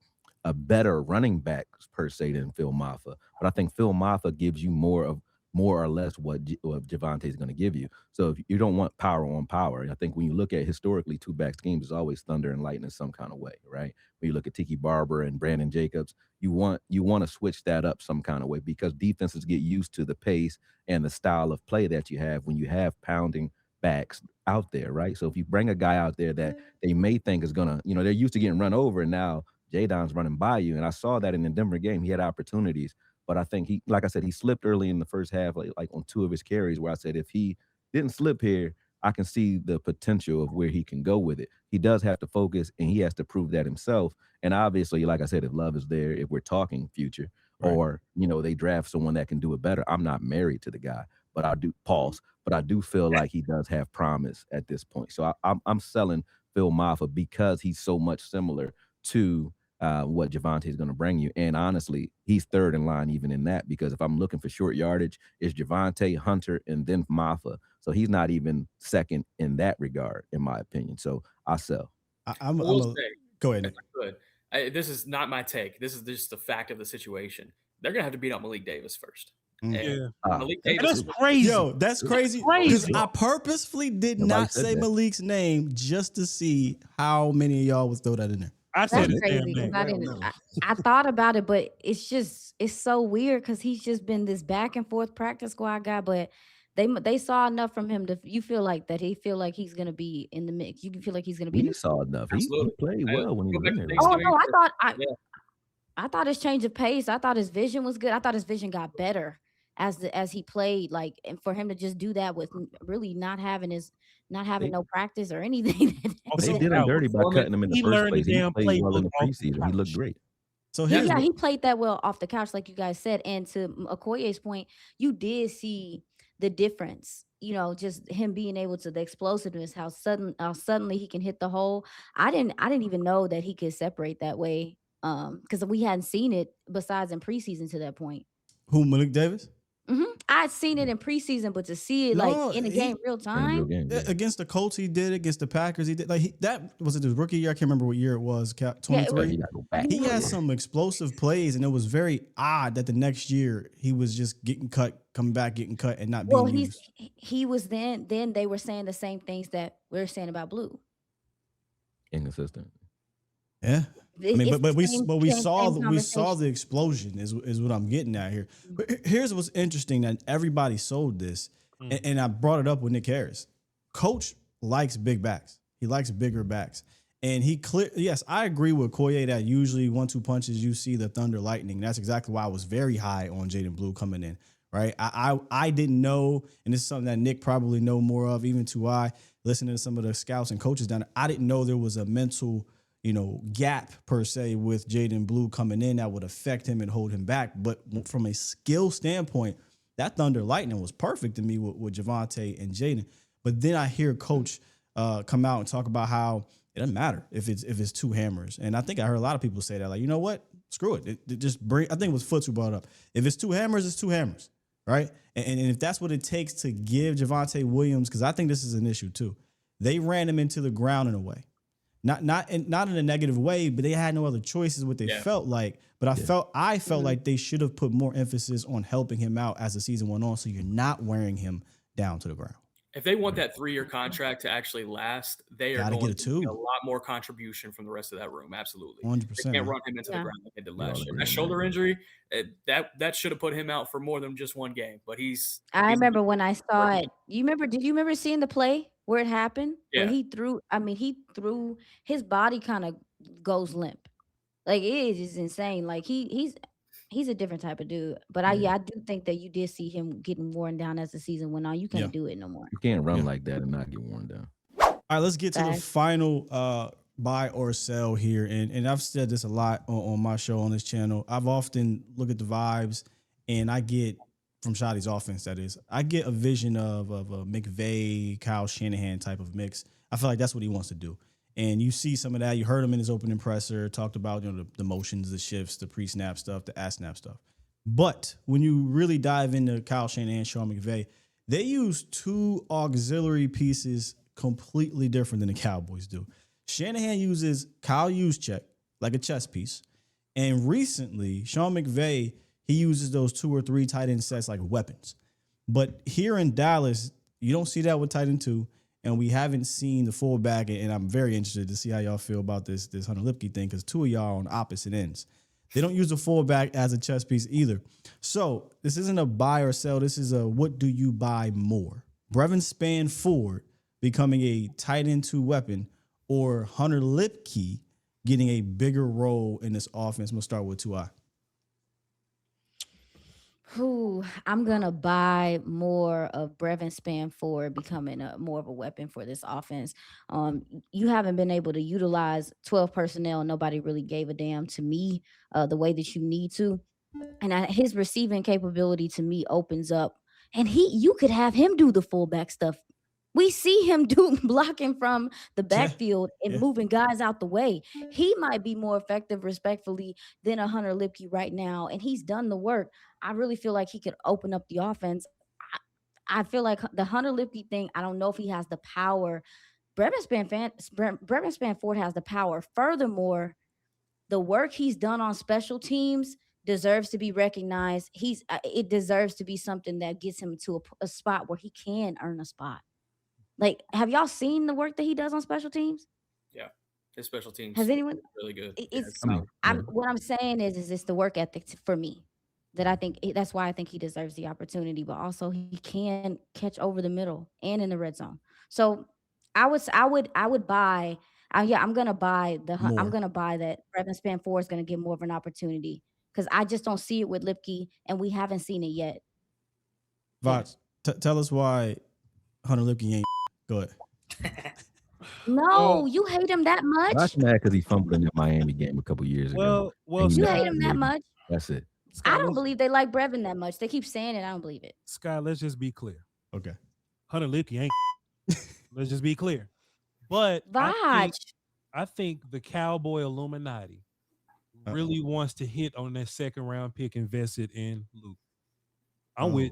better running back per se than Phil Maffa, but I think Phil Maffa gives you more or less what Javonte is going to give you. So if you don't want power on power, I think when you look at historically 2-back schemes, it's always thunder and lightning some kind of way, right? When you look at Tiki Barber and Brandon Jacobs, you want to switch that up some kind of way, because defenses get used to the pace and the style of play that you have when you have pounding backs out there, right? So if you bring a guy out there that they may think is going to, they're used to getting run over, and now Jadon's running by you. And I saw that in the Denver game. He had opportunities, but I think like I said, he slipped early in the first half, like on 2 of his carries, where I said, if he didn't slip here, I can see the potential of where he can go with it. He does have to focus, and he has to prove that himself. And obviously, like I said, if Love is there, if we're talking future, or, they draft someone that can do it better, I'm not married to the guy, but I do feel like he does have promise at this point. So I'm selling Phil Maffa because he's so much similar to what Javonte is going to bring you. And honestly, he's 3rd in line even in that, because if I'm looking for short yardage, it's Javonte, Hunter, and then Maffa. So he's not even 2nd in that regard, in my opinion. So I sell. Go ahead. If I could, this is not my take. This is just the fact of the situation. They're going to have to beat out Malik Davis first. Malik Davis. That's crazy. Yo, that's crazy. Because I purposefully did not say Malik's name just to see how many of y'all would throw that in there. I That's said it damn crazy because name. I didn't. I thought about it, but it's so weird because he's just been this back and forth practice squad guy. But they saw enough from him to you feel like that he feel like he's gonna be in the mix. You can feel like he's gonna be in We the. saw enough. He Absolutely. played well when he Go was back in to there. Oh Thanksgiving. no, Yeah. I thought his change of pace. I thought his vision was good. I thought his vision got better as he played. Like, and for him to just do that with really not having They no practice or anything. Off they the did him couch. dirty by Foreman, cutting him in the He first learned the place. He damn played well in playbook the off the preseason. He looked couch. great. So Yeah, here's yeah, what, he played that well off the couch, like you guys said. And to Okoye's point, you did see the difference. You know, just him being able to the explosiveness, how suddenly he can hit the hole. I didn't even know that he could separate that way. Because we hadn't seen it besides in preseason to that point. who Malik Davis? I'd seen it in preseason, but to see it like No, in a he game real In a real time, game. Yeah. against the Colts he did, against the Packers he did. Like that was it his rookie year? I can't remember what year it was. yeah, it 23. was. He got to go back. He had some explosive plays, and it was very odd that the next year he was just getting cut, coming back, getting cut, and not Well, being used. he was then they were saying the same things that we're saying about Blue. Inconsistent. Yeah. I mean, It's but the we same but we same saw same we saw conversation. the explosion is what I'm getting at here. But here's what's interesting that everybody sold this, and I brought it up with Nick Harris. Coach likes big backs. He likes bigger backs, and he clear. Yes, I agree with Akoye that usually 1-2 punches you see the thunder lightning. That's exactly why I was very high on Jaden Blue coming in. Right, I didn't know, and this is something that Nick probably know more of, even to I listening to some of the scouts and coaches down there. I didn't know there was a mental gap per se with Jaden Blue coming in that would affect him and hold him back. But from a skill standpoint, that Thunder Lightning was perfect to me with Javonte and Jaden. But then I hear Coach come out and talk about how it doesn't matter if it's two hammers. And I think I heard a lot of people say that, like, you know what? Screw it. It just bring. I think it was Foots who brought it up. If it's two hammers, it's two hammers, right? And if that's what it takes to give Javonte Williams, because I think this is an issue too. They ran him into the ground in a way. Not in a negative way, but they had no other choices. What they felt like, but I felt like they should have put more emphasis on helping him out as the season went on, so you're not wearing him down to the ground. If they want that 3-year contract to actually last, they are Gotta going get to it need too. a lot more contribution from the rest of that room. Absolutely, 100%. they can't man. run him into the Yeah. ground like they did We all last year. agree That on shoulder that. injury, that should have put him out for more than just one game. But I he's remember when I saw it. Did you remember seeing the play where it happened? Where Yeah. he threw his body kind of goes limp. Like it is just insane. Like he's a different type of dude. But I do think that you did see him getting worn down as the season went on. You Yeah. can't do it no more. You can't run Yeah. like that and not get worn down. All right, let's get to the Facts. final buy or sell here. And I've said this a lot on my show on this channel. I've often look at the vibes, and I get from Shotty's offense, that is, I get a vision of a McVay, Kyle Shanahan type of mix. I feel like that's what he wants to do. And you see some of that. You heard him in his opening presser, talked about the motions, the shifts, the pre-snap stuff, the at-snap stuff. But when you really dive into Kyle Shanahan, Sean McVay, they use two auxiliary pieces completely different than the Cowboys do. Shanahan uses Kyle Juszczyk like a chess piece. And recently, Sean McVay, he uses those 2 or 3 tight end sets like weapons. But here in Dallas, you don't see that with tight end 2. And we haven't seen the fullback, and I'm very interested to see how y'all feel about this Hunter Lipke thing, because 2 of y'all are on opposite ends. They don't use the fullback as a chess piece either. So this isn't a buy or sell. This is a what do you buy more? Brevin Spann Ford becoming a tight end 2 weapon, or Hunter Lipke getting a bigger role in this offense. I'm going to start with 2I. I'm gonna buy more of Brevin Spann Ford becoming more of a weapon for this offense. You haven't been able to utilize 12 personnel. Nobody really gave a damn to me the way that you need to. And his receiving capability to me opens up. And you could have him do the fullback stuff. We see him do blocking from the backfield and moving guys out the way. He might be more effective, respectfully, than a Hunter Lipke right now, and he's done the work. I really feel like he could open up the offense. I feel like the Hunter Lipke thing, I don't know if he has the power. Brevin Spann Ford has the power. Furthermore, the work he's done on special teams deserves to be recognized. It deserves to be something that gets him to a spot where he can earn a spot. Like, have y'all seen the work that he does on special teams? Yeah. His special teams Has anyone? really good. It's. I mean, What I'm saying is it's the work ethic for me that I think that's why I think he deserves the opportunity. But also he can catch over the middle and in the red zone. So I would buy. Yeah, I'm gonna buy I'm More. gonna buy that Brevin Span 4 is gonna get more of an opportunity because I just don't see it with Lipke, and we haven't seen it yet. Voch, tell us why Hunter Lipke ain't. Go ahead. No, you hate him that much? That's mad because he fumbled in that Miami game a couple years ago. Well, You hate Scott, him that much? That's it. I don't believe they like Brevin that much. They keep saying it. I don't believe it. Scott, let's just be clear. Okay. Hunter Lipke ain't. Let's just be clear. But Voch. I think the Cowboy Illuminati really wants to hit on that second round pick invested in Luke. I'm with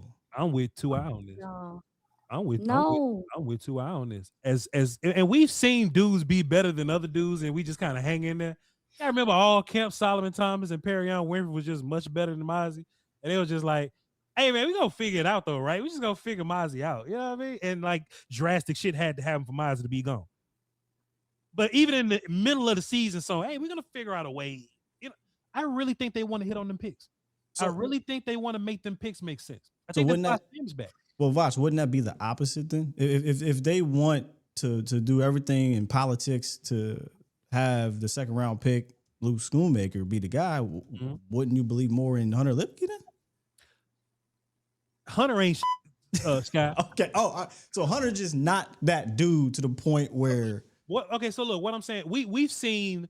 2i on this. No. I'm with 2i on this. And we've seen dudes be better than other dudes, and we just kind of hang in there. I remember all camp Solomon Thomas and Perrion Winfrey was just much better than Mozzie. And it was just like, hey man, we gonna figure it out though, right? We just gonna figure Mozzie out. You know what I mean? And like drastic shit had to happen for Mozzie to be gone. But even in the middle of the season, so hey, we're gonna figure out a way. You know, I really think they want to hit on them picks. I really think they want to make them picks make sense. I think that's Tim's back. Well, Voch, wouldn't that be the opposite then? If they want to do everything in politics to have the second round pick, Luke Schoonmaker, be the guy, wouldn't you believe more in Hunter Lipke then? Hunter ain't Scott. Okay. So Hunter just not that dude to the point where. What? Okay, so look, what I'm saying, we've seen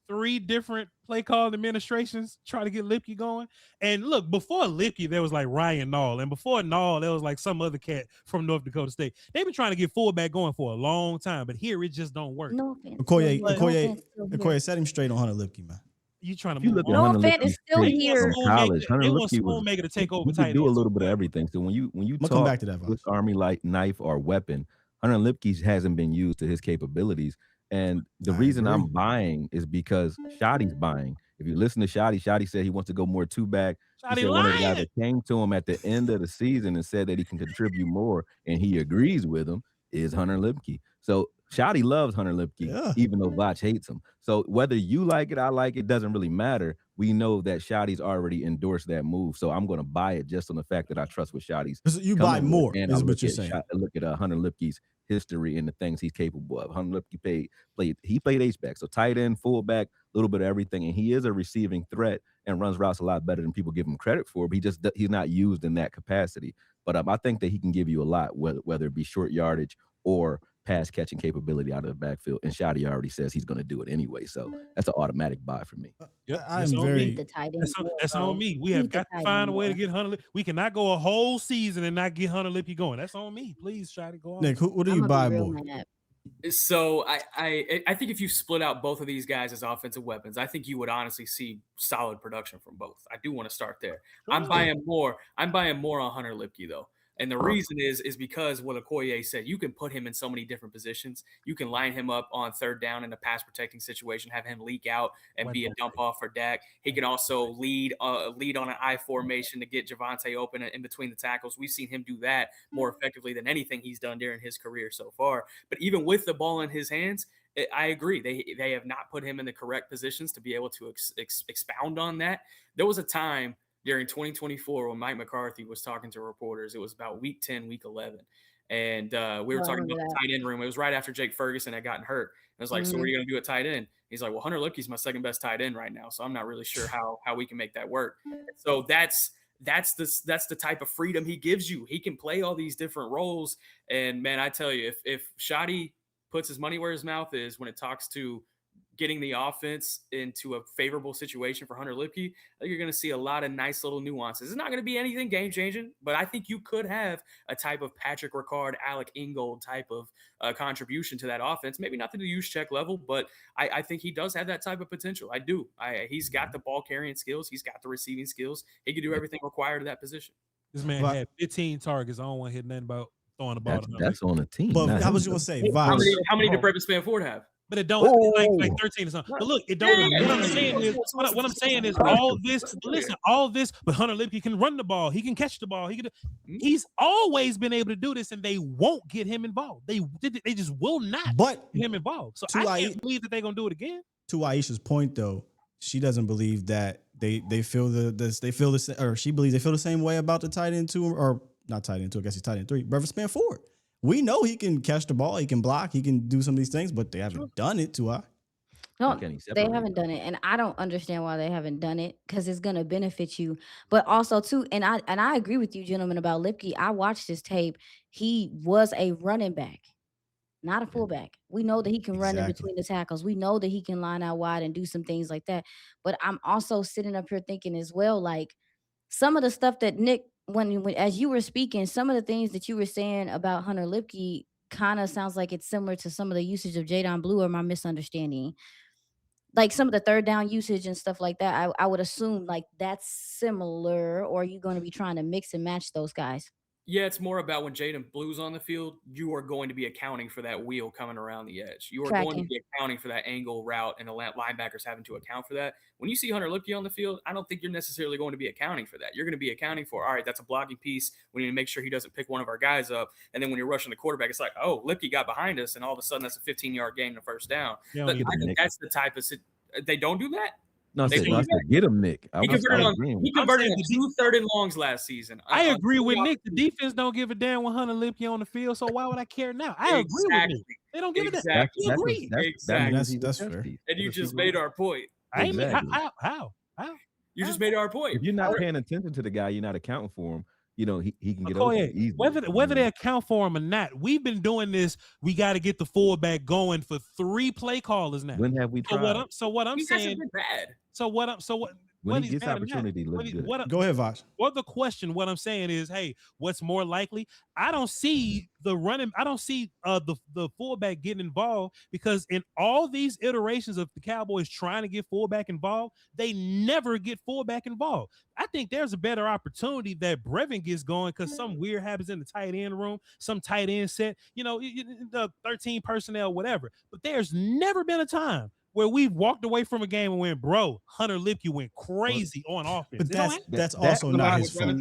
3 different play call administrations try to get Lipke going. And look, before Lipke, there was like Ryan Nall, and before Nall, there was like some other cat from North Dakota State. They've been trying to get fullback going for a long time, but here it just don't work. No offense. Akoye, set him straight on Hunter Lipke, man. You trying to move on? No offense, it's still here. College, Hunter Lipke to take over. He could do a little bit of everything. So when you talk come back to that, with Army light knife or weapon, Hunter Lipke hasn't been used to his capabilities. And the reason I'm buying is because Shotty's buying. If you listen to Shotty said he wants to go more 2-back. He said one of the guys that came to him at the end of the season and said that he can contribute more, and he agrees with him, is Hunter Lipke. So Shotty loves Hunter Lipke, even though Voch hates him. So whether you like it, I like it, doesn't really matter. We know that Shotty's already endorsed that move. So I'm going to buy it just on the fact that I trust what Shotty's. So you buy more, and is what you're saying. Look at Hunter Lipke's history and the things he's capable of. Hunter Lipke played H-back, so tight end, fullback, a little bit of everything, and he is a receiving threat and runs routes a lot better than people give him credit for. But he's not used in that capacity. But I think that he can give you a lot, whether it be short yardage or pass catching capability out of the backfield. And Shotty already says he's going to do it anyway, so that's an automatic buy for me. That's on me. We have got to find a way to get Hunter. We cannot go a whole season and not get Hunter Lipke going. That's on me. Please, Shotty, go on. Nick, what do you buy more? So I think if you split out both of these guys as offensive weapons, I think you would honestly see solid production from both. I do want to start there. I'm buying more on Hunter Lipke though. And the reason is because what Akoye said, you can put him in so many different positions. You can line him up on third down in a pass protecting situation, have him leak out and be a dump off for Dak. He can also lead on an I formation to get Javonte open in between the tackles. We've seen him do that more effectively than anything he's done during his career so far. But even with the ball in his hands, I agree. They have not put him in the correct positions to be able to expound on that. There was a time during 2024 when Mike McCarthy was talking to reporters. It was about week 10, week 11. And we were talking about the tight end room. It was right after Jake Ferguson had gotten hurt. I was like, so what are you going to do at tight end? He's like, well, Hunter Lipke's my second best tight end right now. So I'm not really sure how we can make that work. So that's the type of freedom he gives you. He can play all these different roles. And man, I tell you, if Shotty puts his money where his mouth is when it talks to getting the offense into a favorable situation for Hunter Lipke, I think you're going to see a lot of nice little nuances. It's not going to be anything game-changing, but I think you could have a type of Patrick Ricard, Alec Ingold type of contribution to that offense. Maybe not to the Juszczyk level, but I think he does have that type of potential. I do. He's got the ball-carrying skills. He's got the receiving skills. He can do everything required of that position. This man had 15 targets. I don't want to hit nothing about throwing the ball. That's on a team. But I was going to say, how many did Brevin Span Ford have? but it don't like 13 or something. But look, it don't. What I'm saying is, what I'm saying is, all this. Listen, all this. But Hunter Lipke can run the ball. He can catch the ball. He's always been able to do this, and they won't get him involved. They just will not get him involved. So I can't believe that they're gonna do it again. To Iisha's point, though, she doesn't believe that they feel or she believes they feel the same way about the tight end 2, or not tight end 2. I guess he's tight end 3. Brevin Spann-Ford. We know he can catch the ball, he can block, he can do some of these things, but they haven't done it. To I. No, they haven't done it, and I don't understand why they haven't done it, because it's going to benefit you. But also too, and I agree with you, gentlemen, about Lipke. I watched his tape. He was a running back, not a fullback. We know that he can run in between the tackles. We know that he can line out wide and do some things like that. But I'm also sitting up here thinking as well, like some of the stuff that Nick, when as you were speaking, some of the things that you were saying about Hunter Lipke kind of sounds like it's similar to some of the usage of Jadon Blue, or my misunderstanding. Like some of the third down usage and stuff like that, I would assume like that's similar, or are you going to be trying to mix and match those guys? Yeah, it's more about when Jadon Blue's on the field, you are going to be accounting for that wheel coming around the edge. You are going to be accounting for that angle route, and the linebackers having to account for that. When you see Hunter Lipke on the field, I don't think you're necessarily going to be accounting for that. You're going to be accounting for, all right, that's a blocking piece. We need to make sure he doesn't pick one of our guys up. And then when you're rushing the quarterback, it's like, oh, Lipke got behind us, and all of a sudden that's a 15-yard gain and a first down. I think that's the type of – they don't do that? No, I said get him, Nick. He converted on 2 third and longs last season. I agree with Nick. The defense don't give a damn with Hunter Lipke on the field, so why would I care now? I agree with Nick. They don't give a damn. I agree. That's fair. And you just made our point. How? You just made our point. If you're not paying attention to the guy, you're not accounting for him. You know, he can get Akoye, over easily. Whether they account for him or not, we've been doing this. We got to get the fullback going for 3 play callers now. When have we tried? So what I'm saying? Bad. When he gets opportunity, looks good. Go ahead, Voch. What I'm saying is, hey, what's more likely? I don't see the fullback getting involved, because in all these iterations of the Cowboys trying to get fullback involved, they never get fullback involved. I think there's a better opportunity that Brevin gets going, because some weird happens in the tight end room, some tight end set, the 13 personnel, whatever. But there's never been a time where we walked away from a game and went, bro, Hunter Lipke went crazy on offense. But that's also not his fault.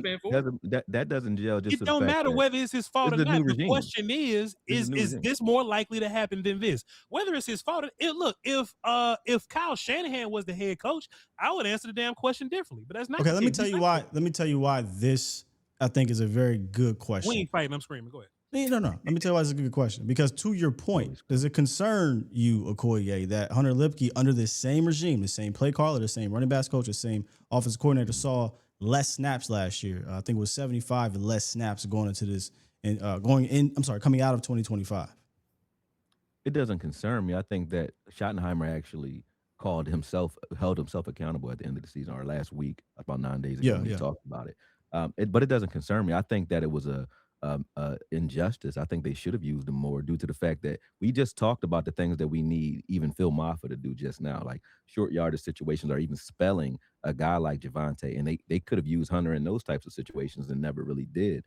That doesn't gel. Just it don't matter whether it's his fault or not. The question is this more likely to happen than this? Whether it's his fault, if Kyle Shanahan was the head coach, I would answer the damn question differently. But that's not okay. Let me tell you why this, I think, is a very good question. We ain't fighting. I'm screaming. Go ahead. No. Let me tell you why it's a good question. Because to your point, does it concern you, Akoye, that Hunter Lipke, under this same regime, the same play caller, the same running backs coach, the same offensive coordinator, saw less snaps last year? I think it was 75 less snaps going into this, and coming out of 2025. It doesn't concern me. I think that Schottenheimer actually held himself accountable at the end of the season, or last week, about 9 days ago, when he talked about it. But it doesn't concern me. I think that it was a injustice. I think they should have used them more, due to the fact that we just talked about the things that we need even Phil Maffa to do just now, like short yardage situations, or even spelling a guy like Javonte. And they could have used Hunter in those types of situations and never really did.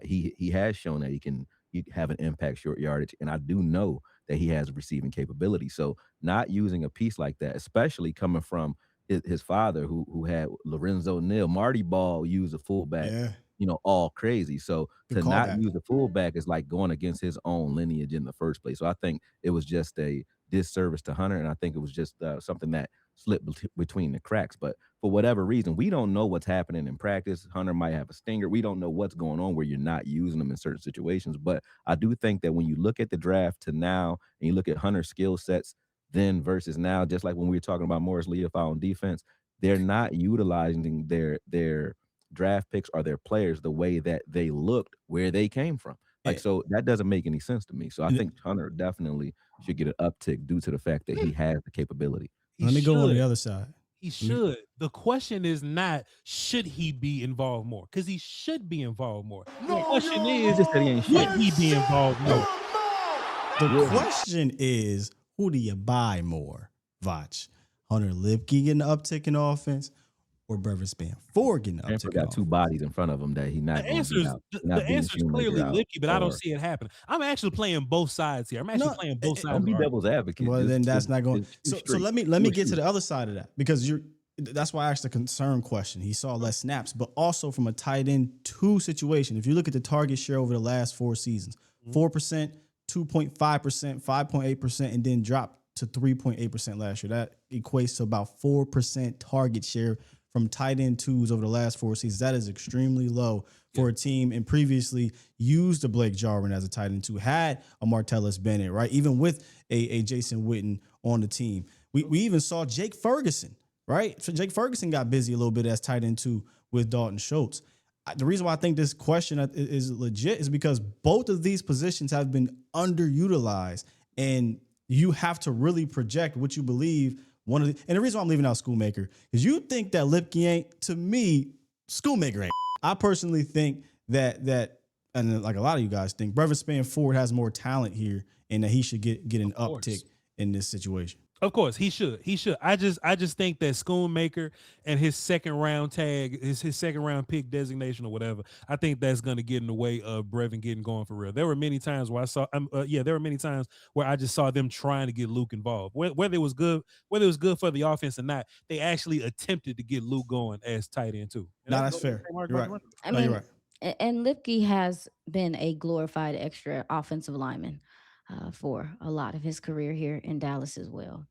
He has shown that he can have an impact short yardage, and I do know that he has receiving capability. So not using a piece like that, especially coming from his father, who had Lorenzo Neal, Marty Ball used a fullback. Yeah. All crazy. So to not use the fullback is like going against his own lineage in the first place. So I think it was just a disservice to Hunter, and I think it was just something that slipped between the cracks. But for whatever reason, we don't know what's happening in practice. Hunter might have a stinger. We don't know what's going on where you're not using them in certain situations. But I do think that when you look at the draft to now, and you look at Hunter's skill sets then versus now, just like when we were talking about Morris Leafau on defense, they're not utilizing their draft picks or their players the way that they looked where they came from. So that doesn't make any sense to me. So I think Hunter definitely should get an uptick due to the fact that he has the capability. Let me go on the other side. He should. The question is not, should he be involved more? Because he should be involved more. The question is, should he be involved more? The question is, who do you buy more, Voch? Hunter Lipke getting an uptick in offense, or Brevin Span 4 getting an Stanford uptick? got two bodies in front of him that he not The going to answer beat is out. the answer is clearly Lipke, but I don't see it happen. I'm actually playing both sides here. I'm actually playing both sides. Don't be devil's advocate. Well, then that's not going. So let me get to the other side of that, because that's why I asked the concern question. He saw less snaps, but also from a tight end 2 situation. If you look at the target share over the last 4 seasons, 4%, 2.5%, 5.8%, and then dropped to 3.8% last year. That equates to about 4% target share from tight end 2s over the last 4 seasons. That is extremely low for a team, and previously used a Blake Jarwin as a tight end 2, had a Martellus Bennett, right? Even with a Jason Witten on the team. We even saw Jake Ferguson, right? So Jake Ferguson got busy a little bit as tight end 2 with Dalton Schultz. The reason why I think this question is legit is because both of these positions have been underutilized, and you have to really project what you believe. And the reason why I'm leaving out Schoolmaker is you think that Lipke ain't. To me, Schoolmaker ain't. I personally think that and like a lot of you guys think, Brevin Span Ford has more talent here, and that he should get an uptick in this situation. Of course, he should. I just think that Schoonmaker and his second round tag, his second round pick designation or whatever, I think that's going to get in the way of Brevin getting going for real. There were many times where I just saw them trying to get Luke involved. Whether it was good for the offense or not, they actually attempted to get Luke going as tight end too. No, that's fair. You're right. I mean, you're right. And Lipke has been a glorified extra offensive lineman for a lot of his career here in Dallas as well.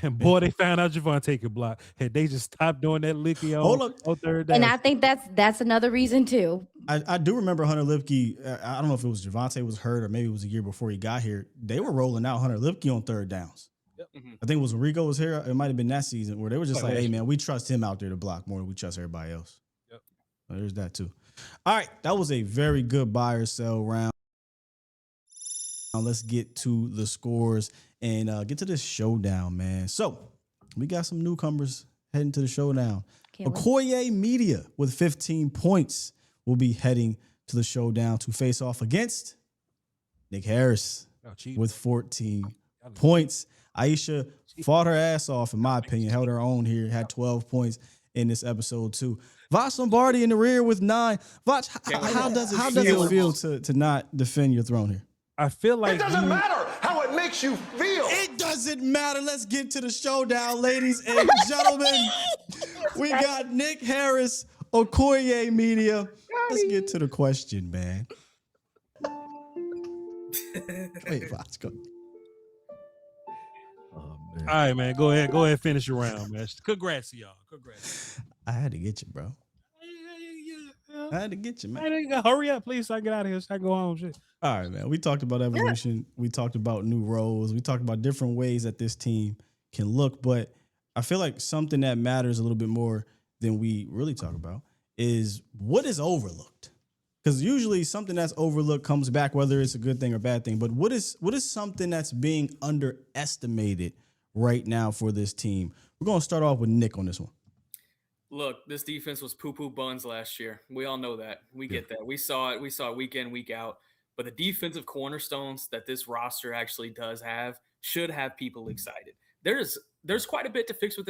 And boy, they found out Javonte could block. Had they just stopped doing that Lipke on third down. And I think that's another reason too. I do remember Hunter Lipke. I don't know if it was Javonte was hurt or maybe it was a year before he got here. They were rolling out Hunter Lipke on third downs. Yep. I think it was when Rigo was here. It might have been that season where they were just like, hey, man, we trust him out there to block more than we trust everybody else. Yep. So there's that too. All right. That was a very good buy or sell round. Now let's get to the scores and get to this showdown, man. So we got some newcomers heading to the showdown. Akoye Media with 15 points will be heading to the showdown to face off against Nick Harris with 14 points. Iisha fought her ass off, in my opinion, held her own here, had 12 points in this episode too. Voch Lombardi in the rear with 9. Voch, how does it feel to not defend your throne here? I feel like it doesn't matter how it makes you feel. It doesn't matter. Let's get to the showdown, ladies and gentlemen. We got Nick Harris, Akoye Media. Let's get to the question, man. Wait, Voch, go. Oh, man. all right, man. Go ahead, finish your round, man. Congrats to y'all. Congrats. I had to get you, bro. I had to get you, man. Hurry up, please, so I get out of here, so I can go home. Shit. All right, man. We talked about evolution. We talked about new roles. We talked about different ways that this team can look. But I feel like something that matters a little bit more than we really talk about is what is overlooked. Because usually something that's overlooked comes back, whether it's a good thing or bad thing. But what is something that's being underestimated right now for this team? We're going to start off with Nick on this one. Look, this defense was poo-poo buns last year. We all know that. We get that. We saw it. We saw it week in, week out. But the defensive cornerstones that this roster actually does have should have people excited. There's quite a bit to fix with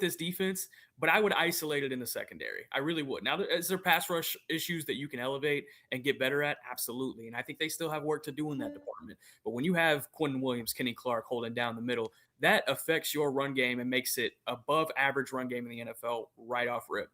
this defense, but I would isolate it in the secondary. I really would. Now, is there pass rush issues that you can elevate and get better at? Absolutely. And I think they still have work to do in that department. But when you have Quentin Williams, Kenny Clark holding down the middle, that affects your run game and makes it above average run game in the NFL right off rip.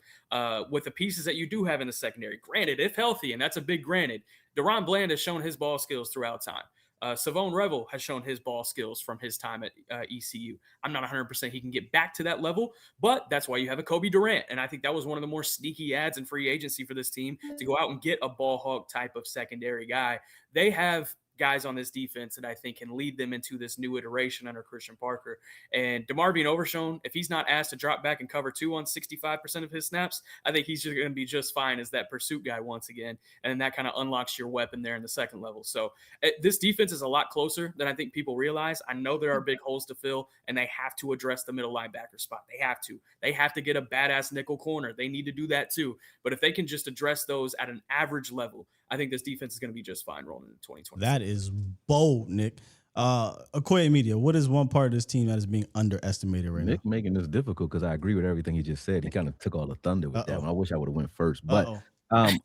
With the pieces that you do have in the secondary, granted, if healthy, and that's a big granted, Deron Bland has shown his ball skills throughout time. Savone Revel has shown his ball skills from his time at ECU. I'm not 100% he can get back to that level, but that's why you have a Kobe Durant. And I think that was one of the more sneaky ads in free agency for this team to go out and get a ball hog type of secondary guy. They have guys on this defense that I think can lead them into this new iteration under Christian Parker. And DeMarvion Overshown, if he's not asked to drop back and cover 2 on 65% of his snaps, I think he's just going to be just fine as that pursuit guy once again. And then that kind of unlocks your weapon there in the second level. So this defense is a lot closer than I think people realize. I know there are big holes to fill, and they have to address the middle linebacker spot. They have to. They have to get a badass nickel corner. They need to do that too. But if they can just address those at an average level, I think this defense is going to be just fine rolling into 2020. That is bold, Nick. Akoye Media, what is one part of this team that is being underestimated right Nick making this difficult because I agree with everything he just said. He kind of took all the thunder with that one. I wish I would have went first, now? but Uh-oh.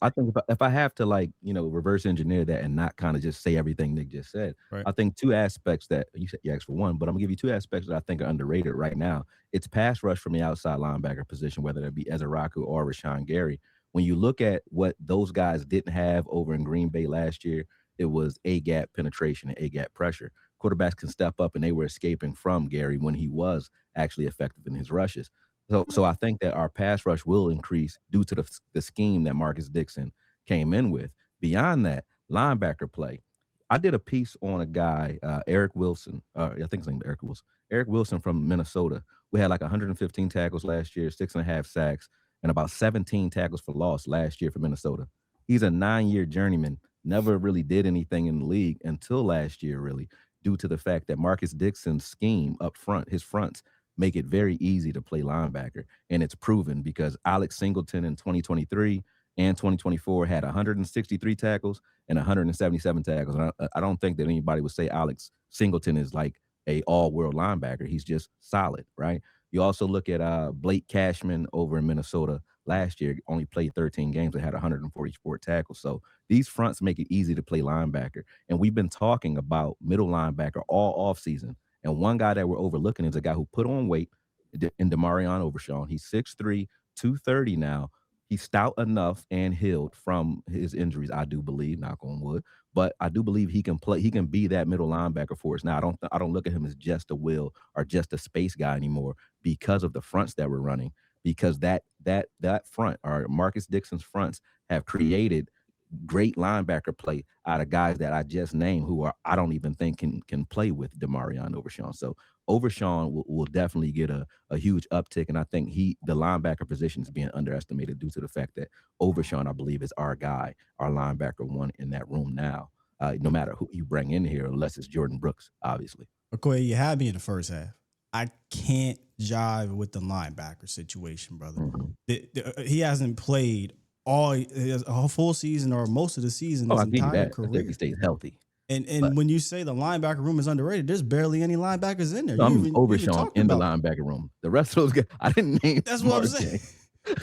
I think if I have to reverse engineer that and not kind of just say everything Nick just said, Right. I think two aspects that you said you asked for one, but I'm gonna give you two aspects that I think are underrated right now. It's pass rush from the outside linebacker position, whether that be Ezraku or Rashawn Gary. When you look at what those guys didn't have over in Green Bay last year, it was A gap penetration and A gap pressure. Quarterbacks can step up, and they were escaping from Gary when he was actually effective in his rushes. So I think that our pass rush will increase due to the scheme that Marcus Dixon came in with. Beyond that, linebacker play. I did a piece on a guy, Eric Wilson. I think his name is Eric Wilson. Eric Wilson from Minnesota. We had like 115 tackles last year, 6.5 sacks, and about 17 tackles for loss last year for Minnesota. He's a 9-year journeyman. Never really did anything in the league until last year, really, due to the fact that Marcus Dixon's scheme up front, his fronts, make it very easy to play linebacker. And it's proven because Alex Singleton in 2023 and 2024 had 163 tackles and 177 tackles. And I don't think that anybody would say Alex Singleton is like a all-world linebacker. He's just solid, right? You also look at Blake Cashman over in Minnesota last year, only played 13 games and had 144 tackles. So these fronts make it easy to play linebacker. And we've been talking about middle linebacker all offseason. And one guy that we're overlooking is a guy who put on weight in Demarion Overshawn. He's 6'3", 230 now. He's stout enough and healed from his injuries, I do believe, knock on wood. But I do believe he can play. He can be that middle linebacker for us. Now, I don't look at him as just a will or just a space guy anymore because of the fronts that we're running. Because that front, or Marcus Dixon's fronts, have created great linebacker play out of guys that I just named who I don't even think can play with Demarion Overshawn. So Overshawn will definitely get a huge uptick, and I think the linebacker position is being underestimated due to the fact that Overshawn, I believe, is our guy, our linebacker one in that room now. No matter who you bring in here, unless it's Jordan Brooks, obviously. Okoye, you had me in the first half. I can't jive with the linebacker situation, brother. Mm-hmm. He hasn't played a full season or most of the season his entire career. He stays healthy. And when you say the linebacker room is underrated, there's barely any linebackers in there. No, I'm Overshawn in the linebacker room. The rest of those guys, I didn't name. That's what I'm saying.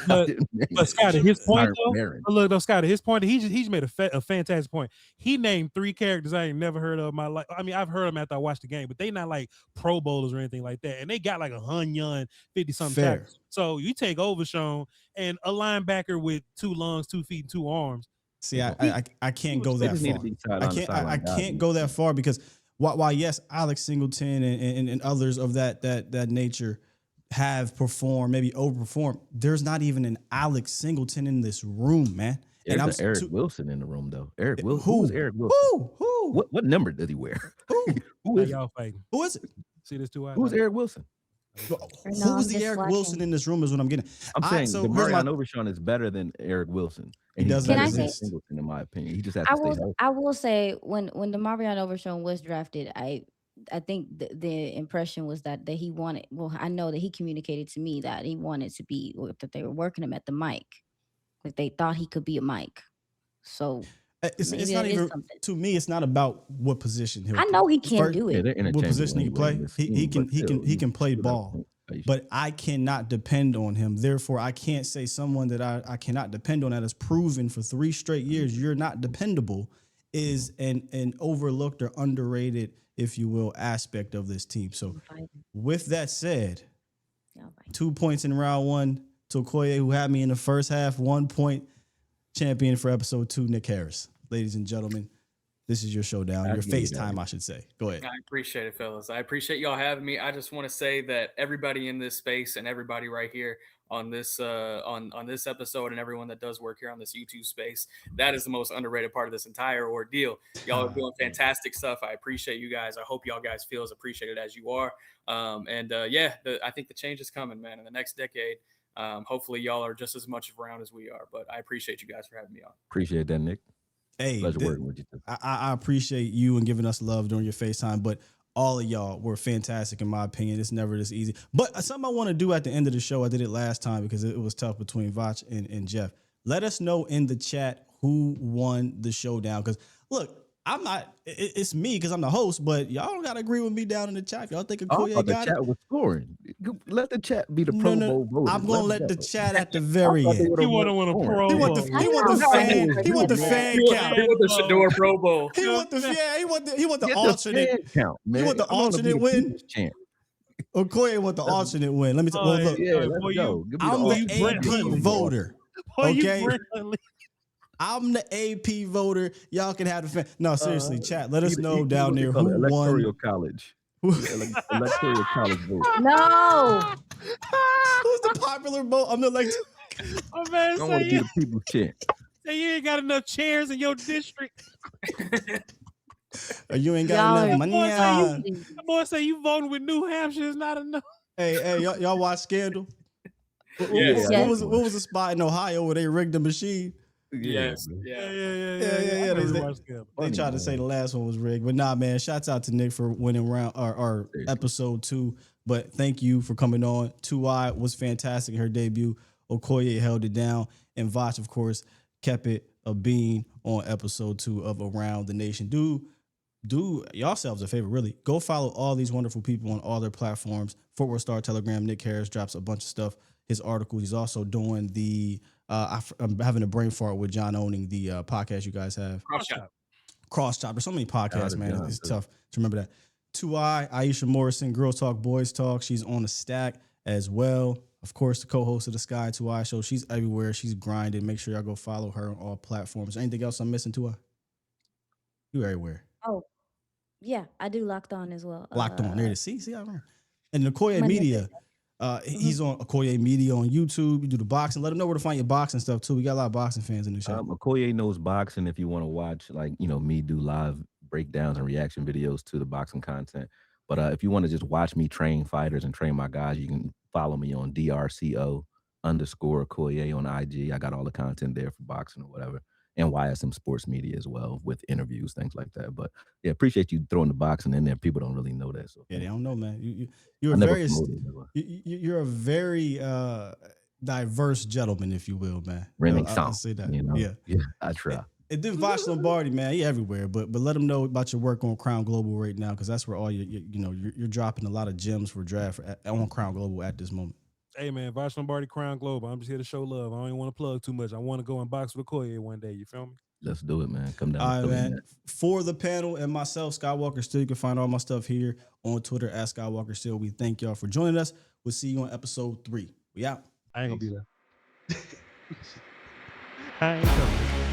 But Scott, at his point though, Scott, at his point, he's made a fantastic point. He named 3 characters I ain't never heard of in my life. I mean, I've heard them after I watched the game, but they not like Pro Bowlers or anything like that. And they got like 50-something tackles. So you take Overshawn and a linebacker with 2 lungs, 2 feet, and 2 arms. See, I can't go that far. I can't go that far because while yes, Alex Singleton and others of that nature have performed, maybe overperformed, there's not even anAlex Singleton in this room, man. There's Eric Wilson in the room, though. Eric Wilson. Who's Eric Wilson? Who? What number does he wear? Who is y'all fighting? Who is it? See this 2 eyes? Who's Eric Wilson? Who's the Eric Wilson in this room is what I'm getting. I'm saying Demarion Overshawn is better than Eric Wilson. And he doesn't exist. Singleton, in my opinion. He just has to stay healthy. I will say when Demarion Overshawn was drafted, I think the impression was that he wanted. Well, I know that he communicated to me that he wanted to be, or that they were working him at the mic, like they thought he could be a mic. So it's not even something. To me. It's not about what position he'll. I know he can do it. What position he can play? He can play ball, but I cannot depend on him. Therefore, I can't say someone that I cannot depend on that has proven for 3 straight years you're not dependable is an overlooked or underrated, if you will, aspect of this team. So with that said, 2 points in round 1 to Akoye, who had me in the first half, 1 point champion for episode 2, Nick Harris. Ladies and gentlemen, this is your showdown, your FaceTime, I should say. Go ahead. I appreciate it, fellas. I appreciate y'all having me. I just want to say that everybody in this space and everybody right here on this on this episode and everyone that does work here on this YouTube space, that is the most underrated part of this entire ordeal. Y'all are doing fantastic stuff. I appreciate you guys. I hope y'all guys feel as appreciated as you are. I think the change is coming, man. In the next decade, hopefully y'all are just as much around as we are. But I appreciate you guys for having me on. Appreciate that, Nick. Hey, pleasure working with you too. I appreciate you and giving us love during your FaceTime, but all of y'all were fantastic in my opinion. It's never this easy. But something I want to do at the end of the show, I did it last time because it was tough between Voch and Jeff. Let us know in the chat who won the showdown. Because look, I'm not. It's me because I'm the host, but y'all don't gotta agree with me down in the chat. If y'all think I Akoye thought the got it. chat was scoring. Let the chat be the No, Pro no, Bowl voters. I'm gonna let the them go. chat at the I very thought they end. were He the want ones a scoring. Pro He want Bowl. the he want the I fan always he want do, the man. fan He want count. the Shador Pro Bowl. He want the he want the Get alternate. the fan count, man. You want the I wanna be alternate the win? people's champ. Okoye want the alternate win. Let me tell. Oh, Well, look, Yeah, boy, let's boy, go. Give me I'm boy, the you Brent AP Hundley. voter. Boy, you Okay? Brent Hundley. I'm the AP voter. Y'all can have the fan. No, seriously, chat. Let us know He down what they there call who it, won. electoral college. Electoral college vote. No. Who's the popular vote? I'm the like. Oh man, I want to say be you, the people's champ. say you ain't got enough chairs in your district. You ain't got Y'all enough are money. Boy, say you, crazy. the boy say you voting with New Hampshire is not enough. Hey, y'all watch Scandal? Yes. What Yes. was the spot in Ohio where they rigged the machine? Yes. man. Yeah. Yeah. I never watched them. They Funny, tried to say man. the last one was rigged, but nah, man. Shouts out to Nick for winning round or Seriously. episode 2. But thank you for coming on. 2I was fantastic in her debut. Okoye held it down, and Voch, of course, kept it a bean on episode 2 of Around the Nation. Do yourselves a favor, really. Go follow all these wonderful people on all their platforms. Fort Worth Star Telegram. Nick Harris drops a bunch of stuff. His articles. He's also doing the. I'm having a brain fart with John owning the podcast you guys have. Cross Chop. There's so many podcasts, man. John, It's too. tough to remember that. 2I, Iisha Morrison, Girls Talk, Boys Talk. She's on the stack as well. Of course, the co-host of the Sky 2I show. She's everywhere. She's grinding. Make sure y'all go follow her on all platforms. Anything else I'm missing, 2I? You everywhere. Oh, yeah, I do Locked On as well. Locked on. There it is. See, I remember. And Akoye Monday. Media. He's on Akoye Media on YouTube. You do the boxing. Let him know where to find your boxing stuff too. We got a lot of boxing fans in the show. Akoye knows boxing. If you want to watch, me do live breakdowns and reaction videos to the boxing content. But if you want to just watch me train fighters and train my guys, you can follow me on DRCO_Akoye on IG. I got all the content there for boxing or whatever. And YSM Sports Media as well with interviews, things like that. But yeah, appreciate you throwing the boxing in there. People don't really know that. So Yeah, they don't know, man. You're a very diverse gentleman, if you will, man. I'll say that. Yeah, I try. And then Voch Lombardi, man, he everywhere. But let him know about your work on Crown Global right now, because that's where all you're dropping a lot of gems for draft on Crown Global at this moment. Hey man, Voch Lombardi, Crown Global. I'm just here to show love. I don't even want to plug too much. I want to go and box with Akoye one day. You feel me? Let's do it, man. Come down. All right, man. For the panel and myself, Skywalker Still, you can find all my stuff here on Twitter at Skywalker Still. We thank y'all for joining us. We'll see you on episode 3. We out. I ain't gonna be there. I ain't coming.